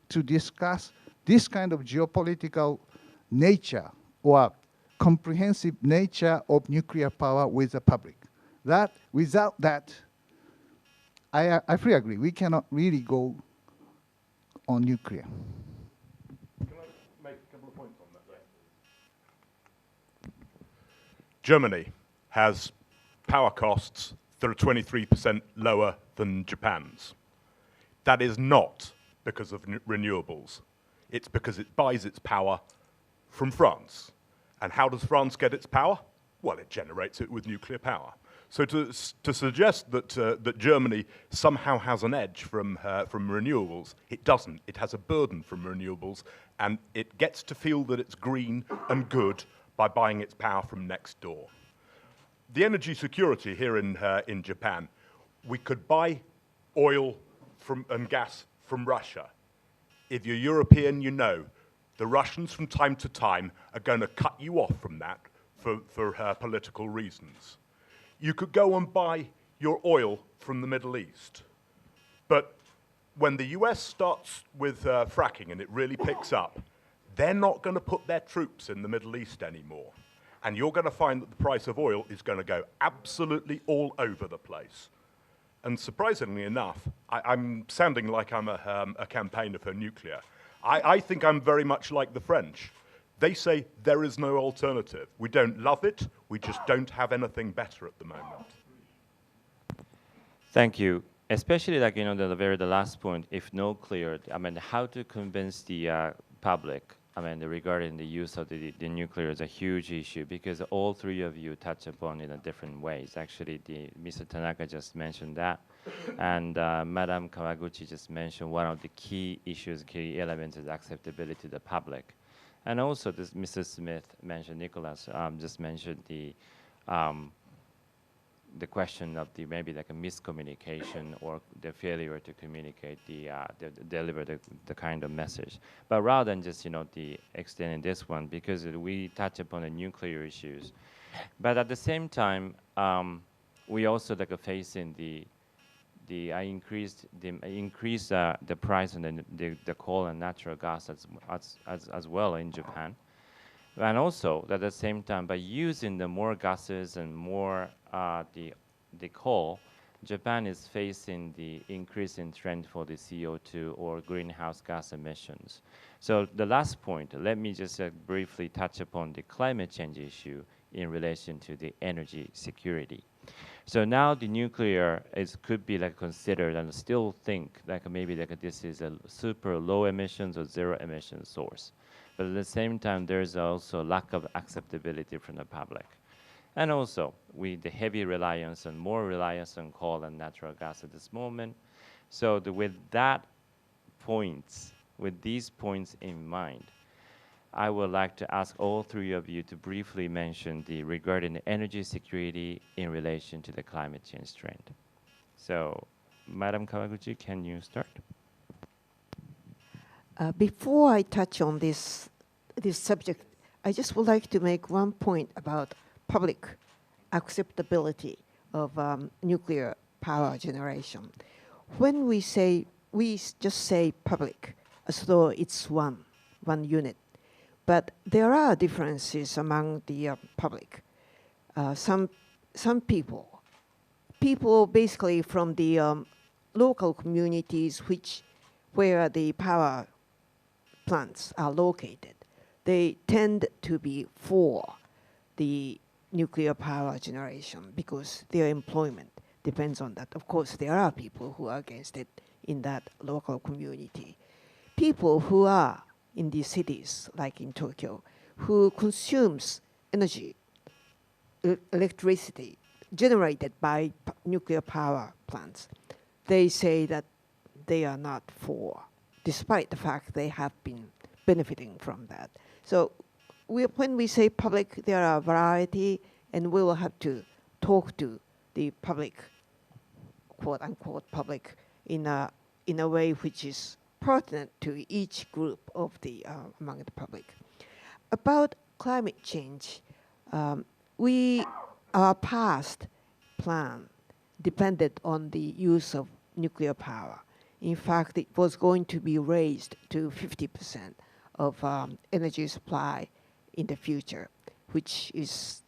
to discuss this kind of geopolitical nature or comprehensive nature of nuclear power with the public. Without that, I fully agree, we cannot really go on nuclear. Can I make a couple of points on that there? Germany has power costs that are 23% lower than Japan's. That is not because of renewables. It's because it buys its power from France. And how does France get its power? Well, it generates it with nuclear power. So to suggest that Germany somehow has an edge from renewables, it doesn't. It has a burden from renewables, and it gets to feel that it's green and good by buying its power from next door. The energy security here in Japan, we could buy oil and gas from Russia. If you're European, you know the Russians from time to time are going to cut you off from that for political reasons. You could go and buy your oil from the Middle East. But when the US starts with fracking and it really picks up, they're not going to put their troops in the Middle East anymore. And you're going to find that the price of oil is going to go absolutely all over the place. And surprisingly enough, I'm sounding like I'm a campaigner for nuclear. I think I'm very much like the French. They say there is no alternative. We don't love it, we just don't have anything better at the moment. Thank you. Especially the last point, if no cleared, how to convince the public, regarding the use of the nuclear is a huge issue because all three of you touch upon it in different ways. Actually, Mr. Tanaka just mentioned that, and Madam Kawaguchi just mentioned one of the key issues, key elements is acceptability to the public. And also, Mr. Smith mentioned, Nicholas just mentioned the question of maybe like a miscommunication or the failure to communicate deliver the kind of message. But rather than just the extending this one, because we touch upon the nuclear issues, but at the same time we also facing the I increased the price on the coal and natural gas as well in Japan. And also, at the same time, by using the more gases and more the coal, Japan is facing the increasing trend for the CO2 or greenhouse gas emissions. So the last point, let me just briefly touch upon the climate change issue in relation to the energy security. So now the nuclear could be like considered and still think like maybe like this is a super low emissions or zero emission source. But at the same time, there's also lack of acceptability from the public. And also, with the heavy reliance and more reliance on coal and natural gas at this moment. So with these points in mind, I would like to ask all three of you to briefly mention regarding the energy security in relation to the climate change trend. So, Madam Kawaguchi, can you start? Before I touch on this subject, I just would like to make one point about public acceptability of nuclear power generation. When we just say public, as though it's one unit. But there are differences among the public. Some people basically from the local communities where the power plants are located, they tend to be for the nuclear power generation because their employment depends on that. Of course, there are people who are against it in that local community. People who are in the cities, like in Tokyo, who consumes energy, electricity generated by nuclear power plants, they say that they are not for, despite the fact they have been benefiting from that. So when we say public, there are a variety, and we will have to talk to the public, quote unquote public, in a way which is pertinent to each group of among the public. About climate change, our past plan depended on the use of nuclear power. In fact, it was going to be raised to 50% of energy supply in the future, which is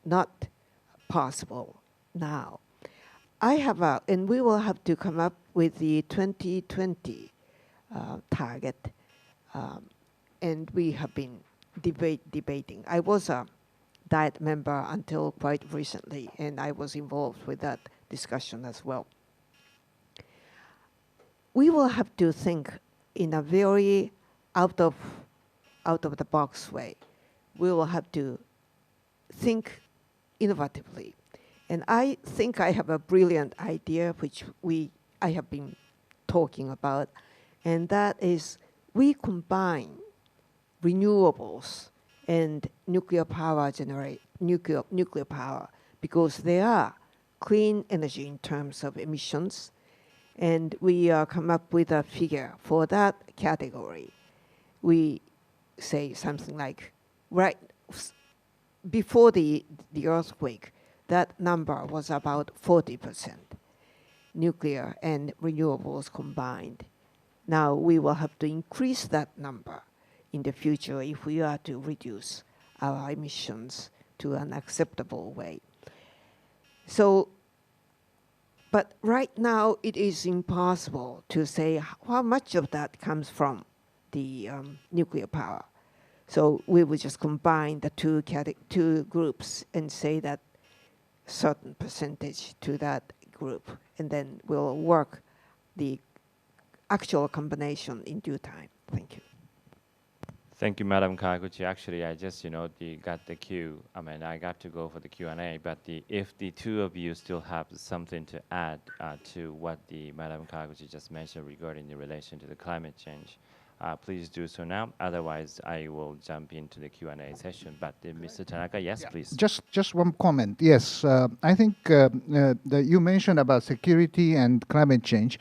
not possible now. And we will have to come up with the 2020 target, and we have been debating. I was a Diet member until quite recently, and I was involved with that discussion as well. We will have to think in a very out of the box way. We will have to think innovatively. And I think I have a brilliant idea which I have been talking about, and that is we combine renewables and nuclear power because they are clean energy in terms of emissions, and we come up with a figure for that category. We say something like, right before the earthquake, that number was about 40%, nuclear and renewables combined. Now we will have to increase that number in the future if we are to reduce our emissions to an acceptable way. So, but right now it is impossible to say how much of that comes from the nuclear power. So we will just combine the two groups and say that certain percentage to that group, and then we'll work the actual combination in due time. Thank you. Thank you, Madam Kawaguchi. Actually, I just, got the cue. I got to go for the Q&A, but if the two of you still have something to add to what Madam Kawaguchi just mentioned regarding the relation to the climate change, please do so now. Otherwise, I will jump into the Q&A session. But Mr. Tanaka, yes, yeah, please. Just one comment. Yes, I think that you mentioned about security and climate change.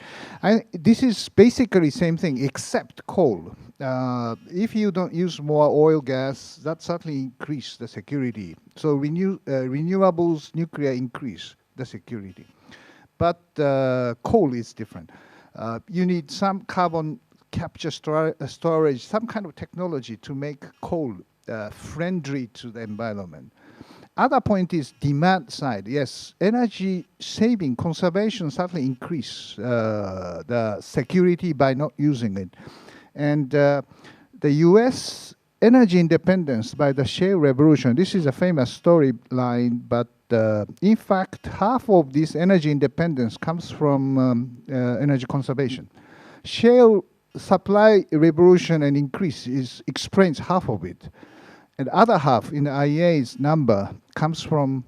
This is basically same thing except coal. If you don't use more oil, gas, that certainly increase the security. So renewables, nuclear increase the security. but coal is different. You need some carbon capture storage, some kind of technology to make coal friendly to the environment. Other point is demand side. Yes, energy saving, conservation certainly increase the security by not using it. And the US energy independence by the shale revolution, this is a famous storyline, but in fact, half of this energy independence comes from energy conservation. Shale supply revolution and increase explains half of it. And the other half in the IEA's number comes from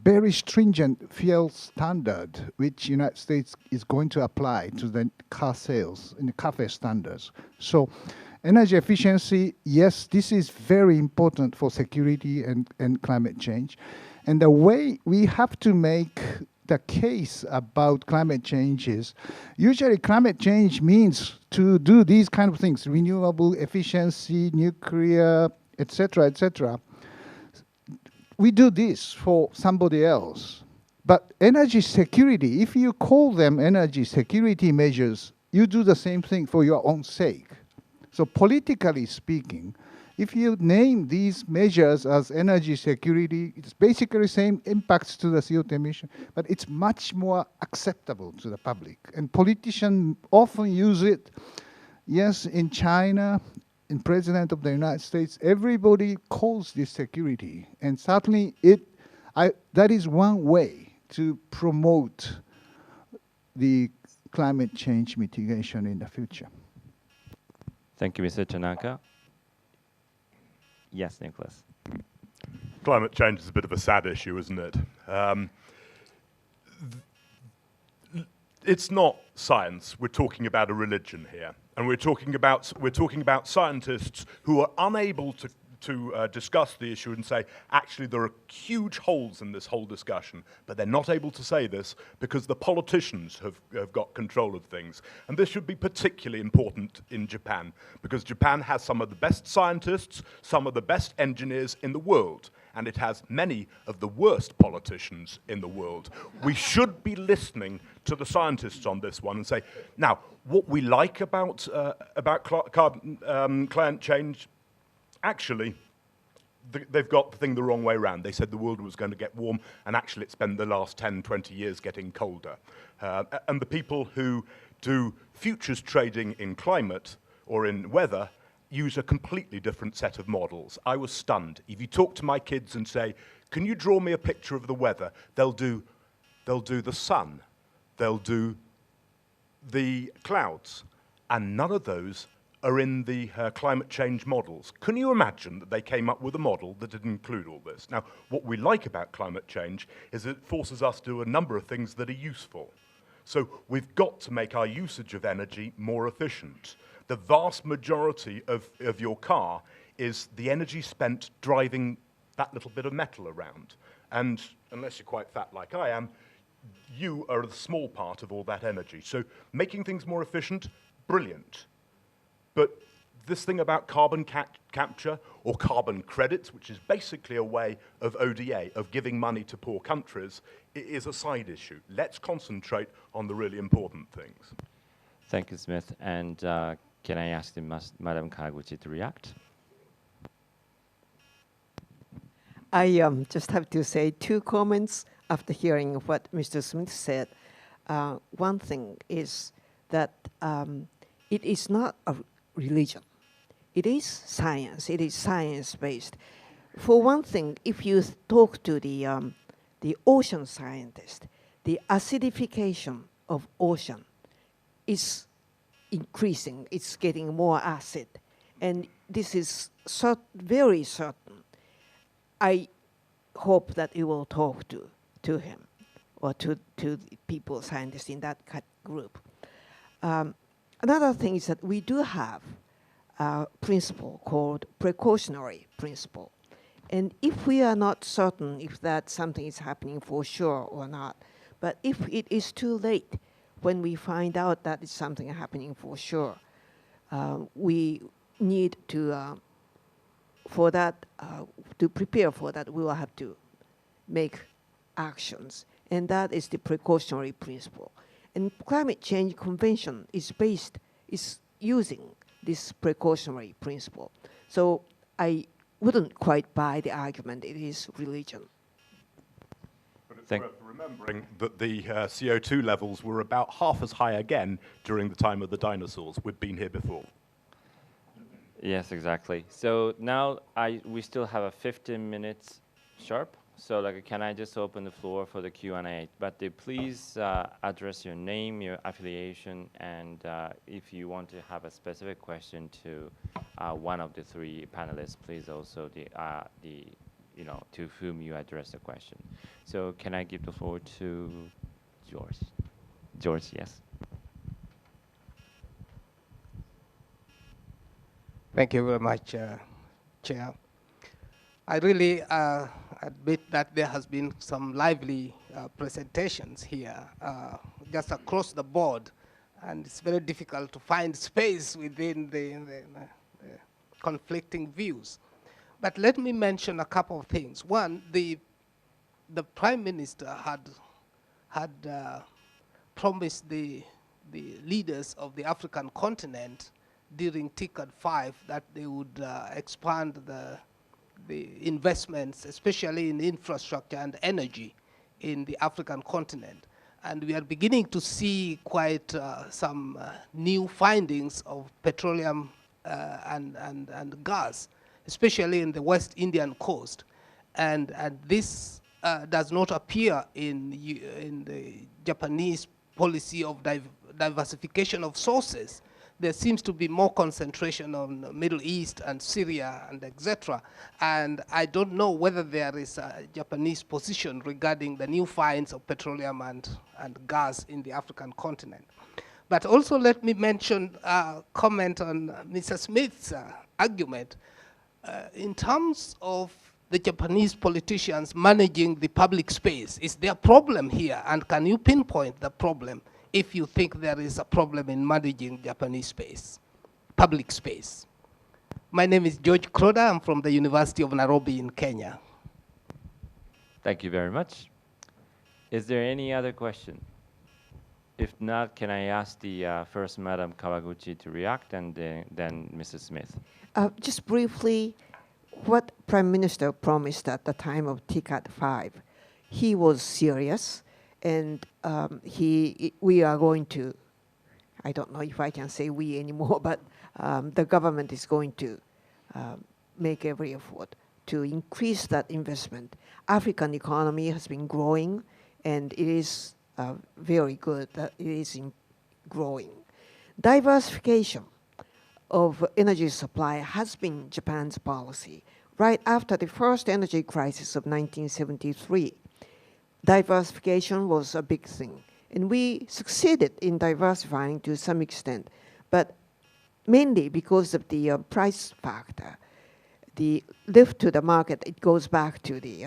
very stringent fuel standard, which United States is going to apply to the car sales in the CAFE standards. So energy efficiency, yes, this is very important for security and climate change. And the way we have to make the case about climate change is, usually climate change means to do these kind of things, renewable efficiency, nuclear, etc., etc. We do this for somebody else. But energy security, if you call them energy security measures, you do the same thing for your own sake. So politically speaking, if you name these measures as energy security, it's basically the same impacts to the CO2 emission, but it's much more acceptable to the public. And politicians often use it. Yes, in China, in President of the United States, everybody calls this security. And certainly that is one way to promote the climate change mitigation in the future. Thank you, Mr. Tanaka. Yes, Nicholas. Climate change is a bit of a sad issue, isn't it? It's not science. We're talking about a religion here, and we're talking about scientists who are unable to discuss the issue and say, actually, there are huge holes in this whole discussion, but they're not able to say this because the politicians have got control of things. And this should be particularly important in Japan, because Japan has some of the best scientists, some of the best engineers in the world, and it has many of the worst politicians in the world. We should be listening to the scientists on this one and say, now, what we like about climate change, actually, they've got the thing the wrong way around. They said the world was going to get warm, and actually it's spent the last 10, 20 years getting colder. And the people who do futures trading in climate or in weather use a completely different set of models. I was stunned. If you talk to my kids and say, can you draw me a picture of the weather? They'll do the sun. They'll do the clouds. And none of those are in the climate change models. Can you imagine that they came up with a model that didn't include all this? Now, what we like about climate change is it forces us to do a number of things that are useful. So we've got to make our usage of energy more efficient. The vast majority of your car is the energy spent driving that little bit of metal around. And unless you're quite fat like I am, you are a small part of all that energy. So making things more efficient, brilliant. But this thing about carbon capture or carbon credits, which is basically a way of ODA, of giving money to poor countries, is a side issue. Let's concentrate on the really important things. Thank you, Smith. And can I ask Madam Kawaguchi to react? I just have to say 2 comments after hearing what Mr. Smith said. One thing is that it is not a religion. It is science. It is science-based. For one thing, if you talk to the ocean scientist, the acidification of ocean is increasing. It's getting more acid. And this is very certain. I hope that you will talk to him or to the people, scientists in that group. Another thing is that we do have a principle called precautionary principle. And if we are not certain if that something is happening for sure or not, but if it is too late when we find out that it's something happening for sure, we need to, to prepare for that, we will have to make actions. and that is the precautionary principle. And climate change convention is using this precautionary principle. So I wouldn't quite buy the argument it is religion. But it's Thank- worth remembering that the CO2 levels were about half as high again during the time of the dinosaurs. We've been here before. Yes, exactly. So now we still have a 15 minutes sharp. So like, can I just open the floor for the Q&A? But please address your name, your affiliation, and if you want to have a specific question to one of the three panelists, please also to whom you address the question. So can I give the floor to George? George, yes. Thank you very much, Chair. I really admit that there has been some lively presentations here, just across the board, and it's very difficult to find space within the conflicting views. But let me mention a couple of things. One, the Prime Minister had promised the leaders of the African continent during TICAD 5 that they would expand the investments, especially in infrastructure and energy in the African continent. And we are beginning to see quite some new findings of petroleum and gas, especially in the West Indian coast. And this does not appear in the Japanese policy of diversification of sources. There seems to be more concentration on the Middle East and Syria and etc. And I don't know whether there is a Japanese position regarding the new finds of petroleum and gas in the African continent. But also let me mention a comment on Mr. Smith's argument. In terms of the Japanese politicians managing the public space, is there a problem here? And can you pinpoint the problem if you think there is a problem in managing Japanese space, public space? My name is George Kroda. I'm from the University of Nairobi in Kenya. Thank you very much. Is there any other question? If not, can I ask the first Madam Kawaguchi to react, and then Mrs. Smith? Just briefly, what Prime Minister promised at the time of TICAD 5, he was serious, and we are going to, I don't know if I can say we anymore, but the government is going to make every effort to increase that investment. African economy has been growing, and it is very good that it is growing. Diversification of energy supply has been Japan's policy. Right after the first energy crisis of 1973, diversification was a big thing. And we succeeded in diversifying to some extent, but mainly because of the price factor. The lift to the market, it goes back to the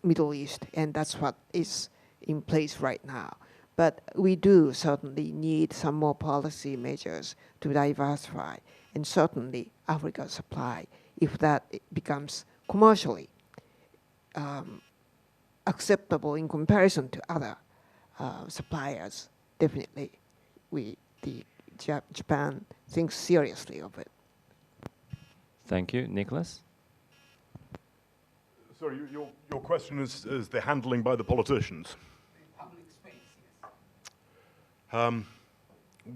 Middle East, and that's what is in place right now. But we do certainly need some more policy measures to diversify, and certainly Africa supply, if that becomes commercially acceptable in comparison to other suppliers, definitely Japan thinks seriously of it. Thank you. Nicholas? Sorry, your question is the handling by the politicians. Public space, yes.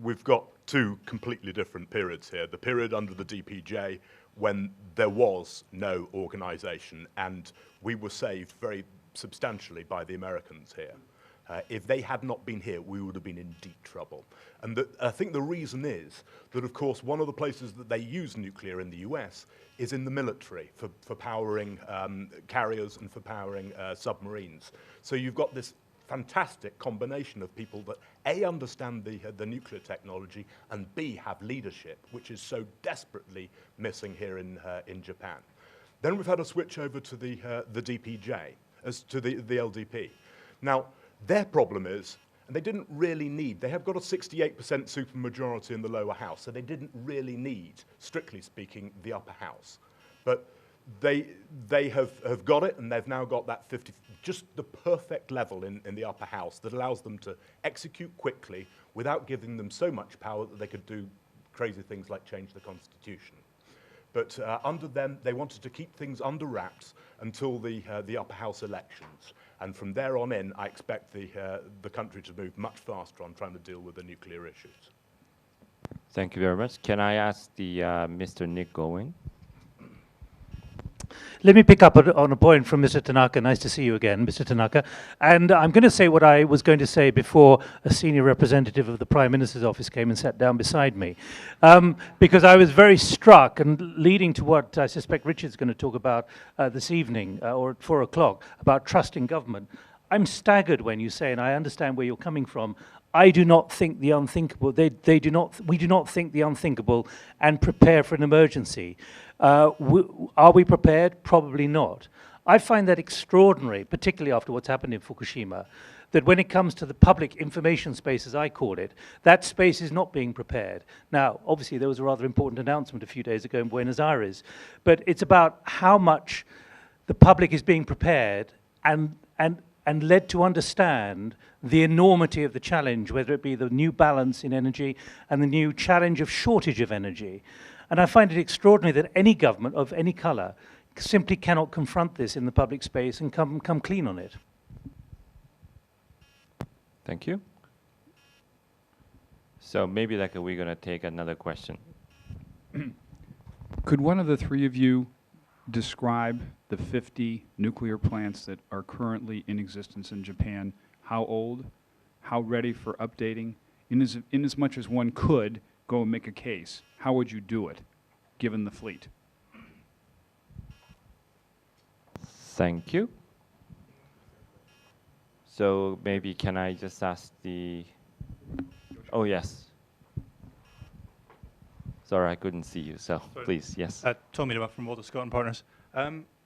We've got two completely different periods here. The period under the DPJ when there was no organization, and we were saved very substantially by the Americans here. If they had not been here, we would have been in deep trouble. And I think the reason is that, of course, one of the places that they use nuclear in the US is in the military for powering carriers and for powering submarines. So you've got this fantastic combination of people that A, understand the nuclear technology, and B, have leadership, which is so desperately missing here in Japan. Then we've had a switch over to the DPJ, as to the LDP. Now, their problem is, and they didn't really need, they have got a 68% supermajority in the lower house, so they didn't really need, strictly speaking, the upper house. But they have got it, and they've now got that 50, just the perfect level in the upper house that allows them to execute quickly without giving them so much power that they could do crazy things like change the constitution. But under them, they wanted to keep things under wraps until the upper house elections. And from there on in, I expect the country to move much faster on trying to deal with the nuclear issues. Thank you very much. Can I ask the Mr. Nick Going? Let me pick up on a point from Mr. Tanaka. Nice to see you again, Mr. Tanaka. And I'm going to say what I was going to say before a senior representative of the Prime Minister's office came and sat down beside me. Because I was very struck, and leading to what I suspect Richard's going to talk about this evening, or at 4 o'clock, about trust in government. I'm staggered when you say, and I understand where you're coming from, I do not think the unthinkable. We do not think the unthinkable and prepare for an emergency. Are we prepared? Probably not. I find that extraordinary, particularly after what's happened in Fukushima, that when it comes to the public information space, as I call it, that space is not being prepared. Now, obviously, there was a rather important announcement a few days ago in Buenos Aires, but it's about how much the public is being prepared and led to understand the enormity of the challenge, whether it be the new balance in energy and the new challenge of shortage of energy. And I find it extraordinary that any government of any colour simply cannot confront this in the public space and come clean on it. Thank you. So maybe like we're going to take another question. Could one of the three of you describe the 50 nuclear plants that are currently in existence in Japan? How old? How ready for updating? In as much as one could go and make a case, how would you do it, given the fleet? Thank you. So maybe can I just ask the... Oh, yes. Sorry, I couldn't see you, so Sorry. please, yes. Tommy Dema from Walter Scott and Partners.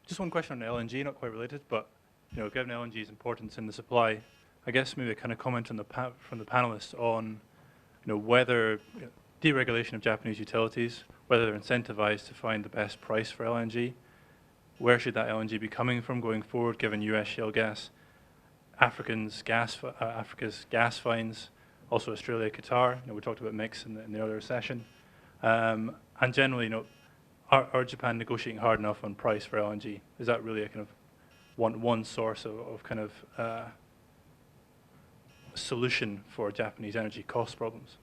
Just one question on LNG, not quite related, but given LNG's importance in the supply, I guess maybe a kind of comment on from the panelists on whether deregulation of Japanese utilities, whether they're incentivized to find the best price for LNG, where should that LNG be coming from going forward, given US shale gas, Africa's gas finds, also Australia, Qatar. We talked about mix in the earlier session, and generally, are Japan negotiating hard enough on price for LNG? Is that really a kind of one source of kind of solution for Japanese energy cost problems?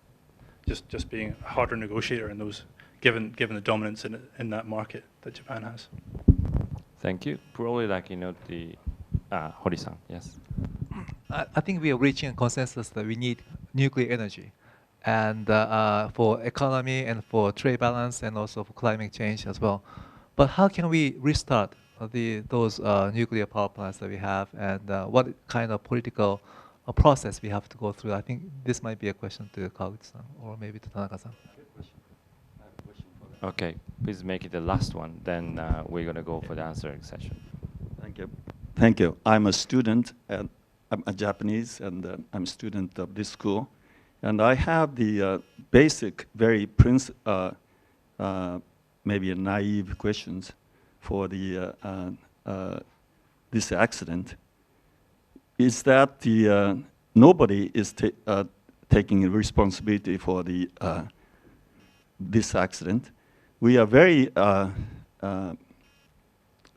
Just being a harder negotiator in those, given the dominance in that market that Japan has. Thank you. Probably like the Hori-san, yes. I think we are reaching a consensus that we need nuclear energy, and for economy and for trade balance and also for climate change as well. But how can we restart those nuclear power plants that we have, and what kind of political process we have to go through? I think this might be a question to Kawaguchi-san or maybe to Tanaka-san. Okay, please make it the last one. Then we're going to go for the answering session. Thank you. Thank you. I'm a student, and I'm a Japanese, and I'm a student of this school. And I have the basic, very maybe naive questions for this accident. Is that nobody is taking responsibility for this accident? We are very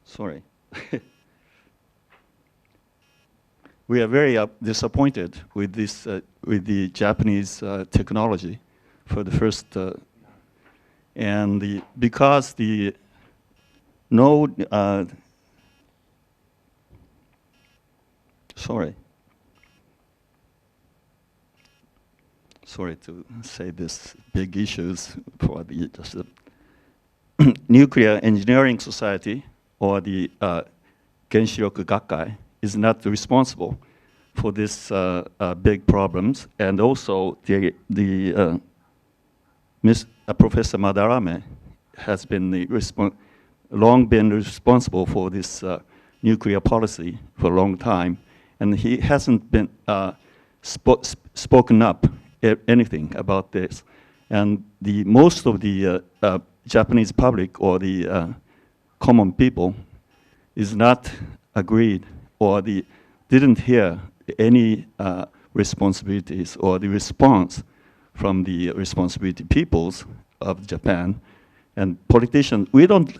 sorry. We are very disappointed with this with the Japanese technology for the first, and because sorry to say this big issues for the Nuclear Engineering Society or the Genshiroku Gakkai is not responsible for this big problems, and also Professor Madarame has been long been responsible for this nuclear policy for a long time, and he hasn't been spoken up anything about this. And most of the Japanese public or the common people is not agreed or didn't hear any responsibilities or the response from the responsibility peoples of Japan. And politicians, we don't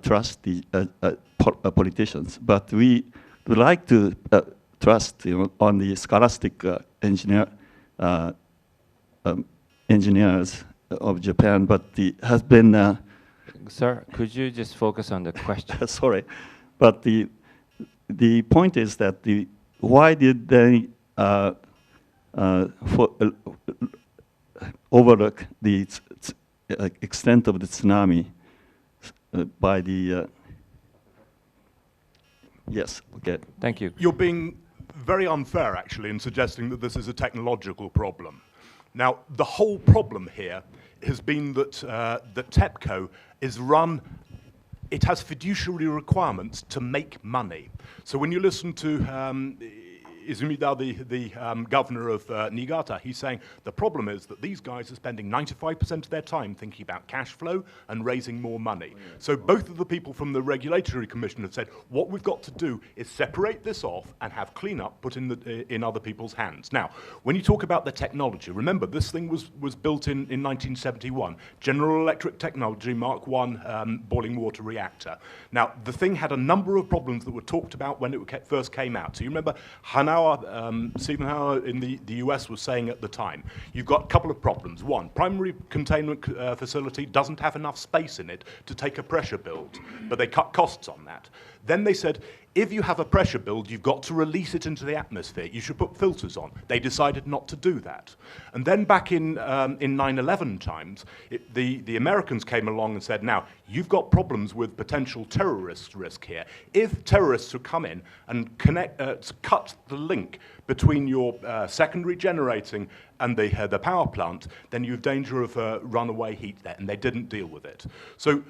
trust the politicians, but we would like to trust on the scholastic engineers of Japan, but has been Sir, could you just focus on the question? sorry, but the point is that why did they overlook the extent of the tsunami by the yes, okay. Thank you. You're being very unfair, actually, in suggesting that this is a technological problem. Now, the whole problem here has been that that TEPCO is run. It has fiduciary requirements to make money. So when you listen to Izumida, the governor of Niigata, he's saying the problem is that these guys are spending 95% of their time thinking about cash flow and raising more money. So both of the people from the Regulatory Commission have said, what we've got to do is separate this off and have cleanup put in other people's hands. Now, when you talk about the technology, remember this thing was built in 1971. General Electric technology, Mark I boiling water reactor. Now, the thing had a number of problems that were talked about when it first came out. So you remember Stephen Hanauer in the US was saying at the time, you've got a couple of problems. One, primary containment facility doesn't have enough space in it to take a pressure build, but they cut costs on that. Then they said, if you have a pressure build, you've got to release it into the atmosphere. You should put filters on. They decided not to do that. And then back in 9/11 times, the Americans came along and said, now, you've got problems with potential terrorist risk here. If terrorists would come in and cut the link between your secondary generating and the power plant, then you have danger of runaway heat there, and they didn't deal with it. So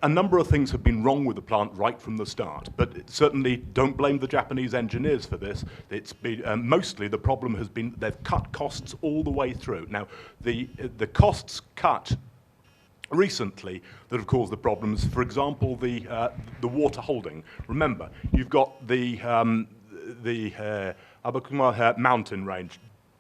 a number of things have been wrong with the plant right from the start, but certainly don't blame the Japanese engineers for this. It's been, mostly the problem has been they've cut costs all the way through. Now, the costs cut recently that have caused the problems, for example, the water holding. Remember, you've got the Abakuma mountain range,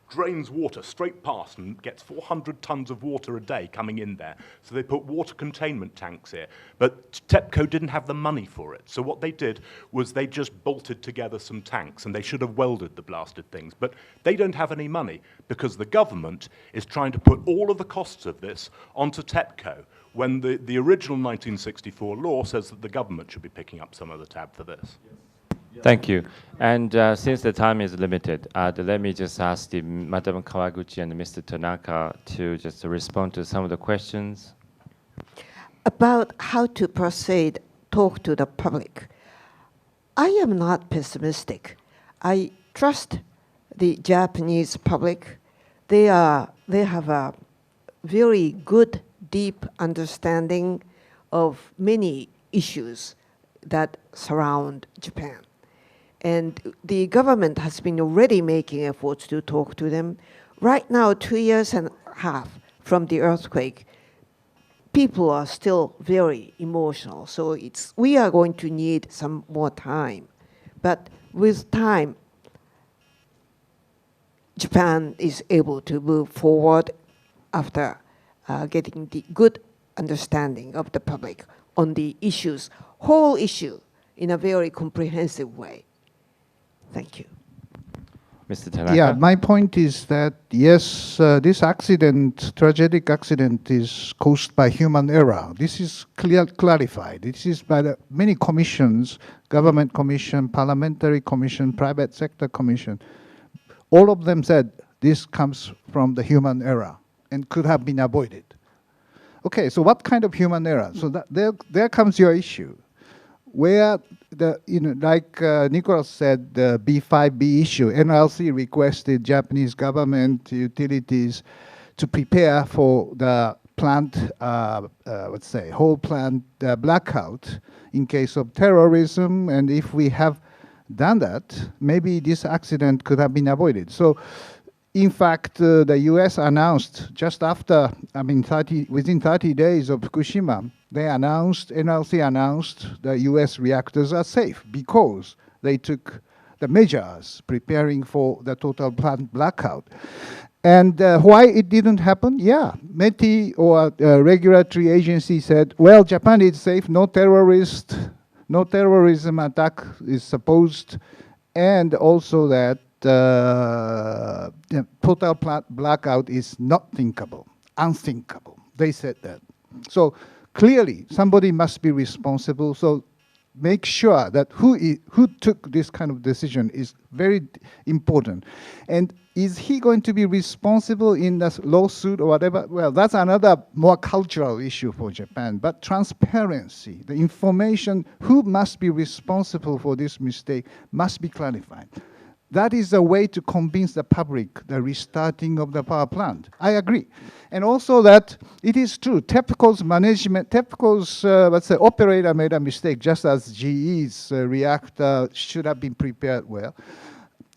drains water straight past and gets 400 tons of water a day coming in there. So they put water containment tanks here. But TEPCO didn't have the money for it. So what they did was they just bolted together some tanks, and they should have welded the blasted things. But they don't have any money because the government is trying to put all of the costs of this onto TEPCO when the original 1964 law says that the government should be picking up some of the tab for this. Thank you. And since the time is limited, let me just ask Madam Kawaguchi and Mr. Tanaka to just respond to some of the questions. About how to proceed, talk to the public. I am not pessimistic. I trust the Japanese public. They have a very good, deep understanding of many issues that surround Japan. And the government has been already making efforts to talk to them. Right now, 2 years and a half from the earthquake, people are still very emotional. So we are going to need some more time. But with time, Japan is able to move forward after getting the good understanding of the public on the issues, whole issue, in a very comprehensive way. Thank you. Mr. Tanaka? Yeah, my point is that, yes, this accident, tragic accident, is caused by human error. This is clarified. This is by the many commissions, government commission, parliamentary commission, private sector commission. All of them said this comes from the human error and could have been avoided. Okay, so what kind of human error? So there comes your issue. Where like Nicholas said, the B5B issue, NLC requested Japanese government utilities to prepare for the plant, let's say, whole plant blackout in case of terrorism. And if we have done that, maybe this accident could have been avoided. So, in fact, the U.S. announced just after, within 30 days of Fukushima, NRC announced the US reactors are safe because they took the measures preparing for the total plant blackout. And why it didn't happen? Yeah, METI or regulatory agency said, well, Japan is safe, no terrorism attack is supposed, and also that the total plant blackout is not thinkable, unthinkable. They said that. So clearly, somebody must be responsible. So make sure that who took this kind of decision is very important. And is he going to be responsible in this lawsuit or whatever? Well, that's another more cultural issue for Japan. But transparency, the information, who must be responsible for this mistake must be clarified. That is the way to convince the public the restarting of the power plant. I agree. And also that it is true, TEPCO's management, TEPCO's let's say operator made a mistake, just as GE's reactor should have been prepared well.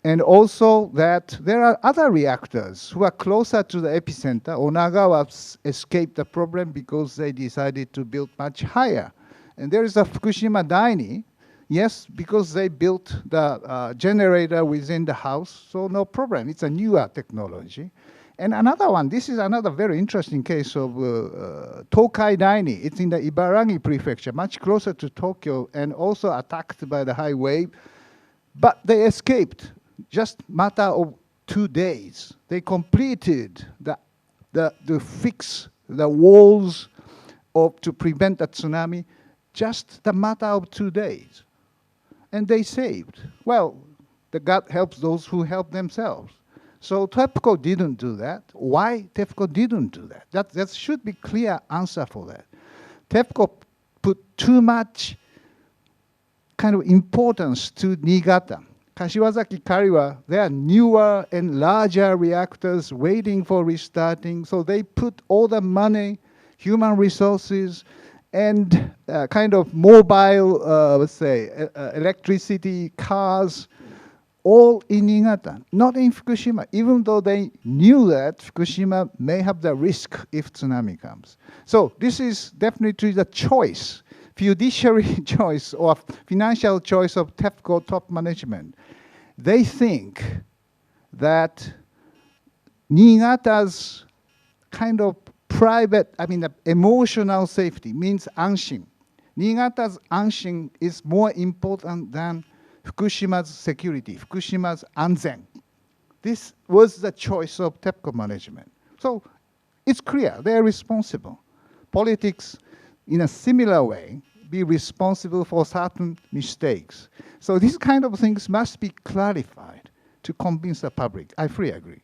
And also that there are other reactors who are closer to the epicenter. Onagawa escaped the problem because they decided to build much higher. And there is a Fukushima Daini. Yes, because they built the generator within the house, so no problem. It's a newer technology. And another one, this is another very interesting case of Tokai Daini. It's in the Ibaraki prefecture, much closer to Tokyo, and also attacked by the high wave. But they escaped, just matter of 2 days. They completed the fix, the walls to prevent a tsunami, just the matter of 2 days. And they saved. Well, the God helps those who help themselves. So TEPCO didn't do that. Why TEPCO didn't do that? That should be clear answer for that. TEPCO put too much kind of importance to Niigata. Kashiwazaki, Kariwa, they are newer and larger reactors waiting for restarting. So they put all the money, human resources, and kind of mobile, let's say, electricity, cars, all in Niigata, not in Fukushima, even though they knew that Fukushima may have the risk if tsunami comes. So this is definitely the choice, fiduciary choice or financial choice of TEPCO top management. They think that Niigata's kind of private, emotional safety means anshin. Niigata's anshin is more important than Fukushima's security, Fukushima's anzen. This was the choice of TEPCO management. So it's clear, they're responsible. Politics, in a similar way, be responsible for certain mistakes. So these kind of things must be clarified to convince the public. I fully agree.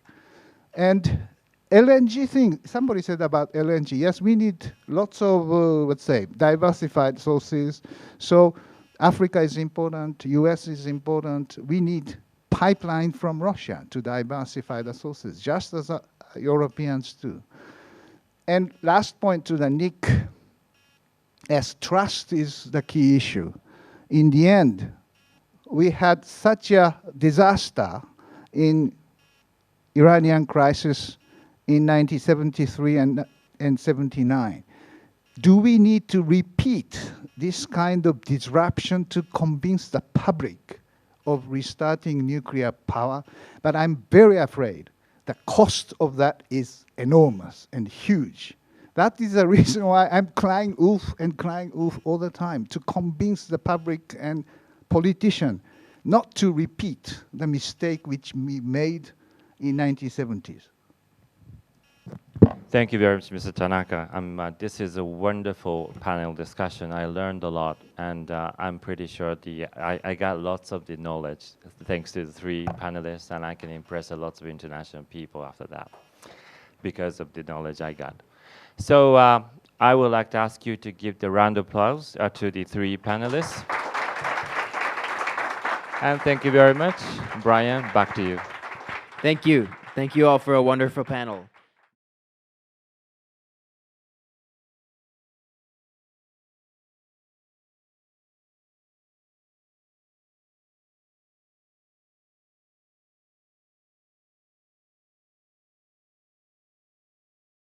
And LNG thing, somebody said about LNG. Yes, we need lots of, let's say, diversified sources. So Africa is important, US is important. We need pipeline from Russia to diversify the sources, just as Europeans do. And last point to the Nick, as trust is the key issue. In the end, we had such a disaster in Iranian crisis in 1973 and 79. Do we need to repeat this kind of disruption to convince the public of restarting nuclear power? But I'm very afraid the cost of that is enormous and huge. That is the reason why I'm crying wolf and crying wolf all the time, to convince the public and politicians not to repeat the mistake which we made in 1970s. Thank you very much, Mr. Tanaka. This is a wonderful panel discussion. I learned a lot, and I'm pretty sure I got lots of the knowledge thanks to the three panelists, and I can impress a lot of international people after that because of the knowledge I got. So I would like to ask you to give the round of applause to the three panelists. And thank you very much. Brian, back to you. Thank you. Thank you all for a wonderful panel.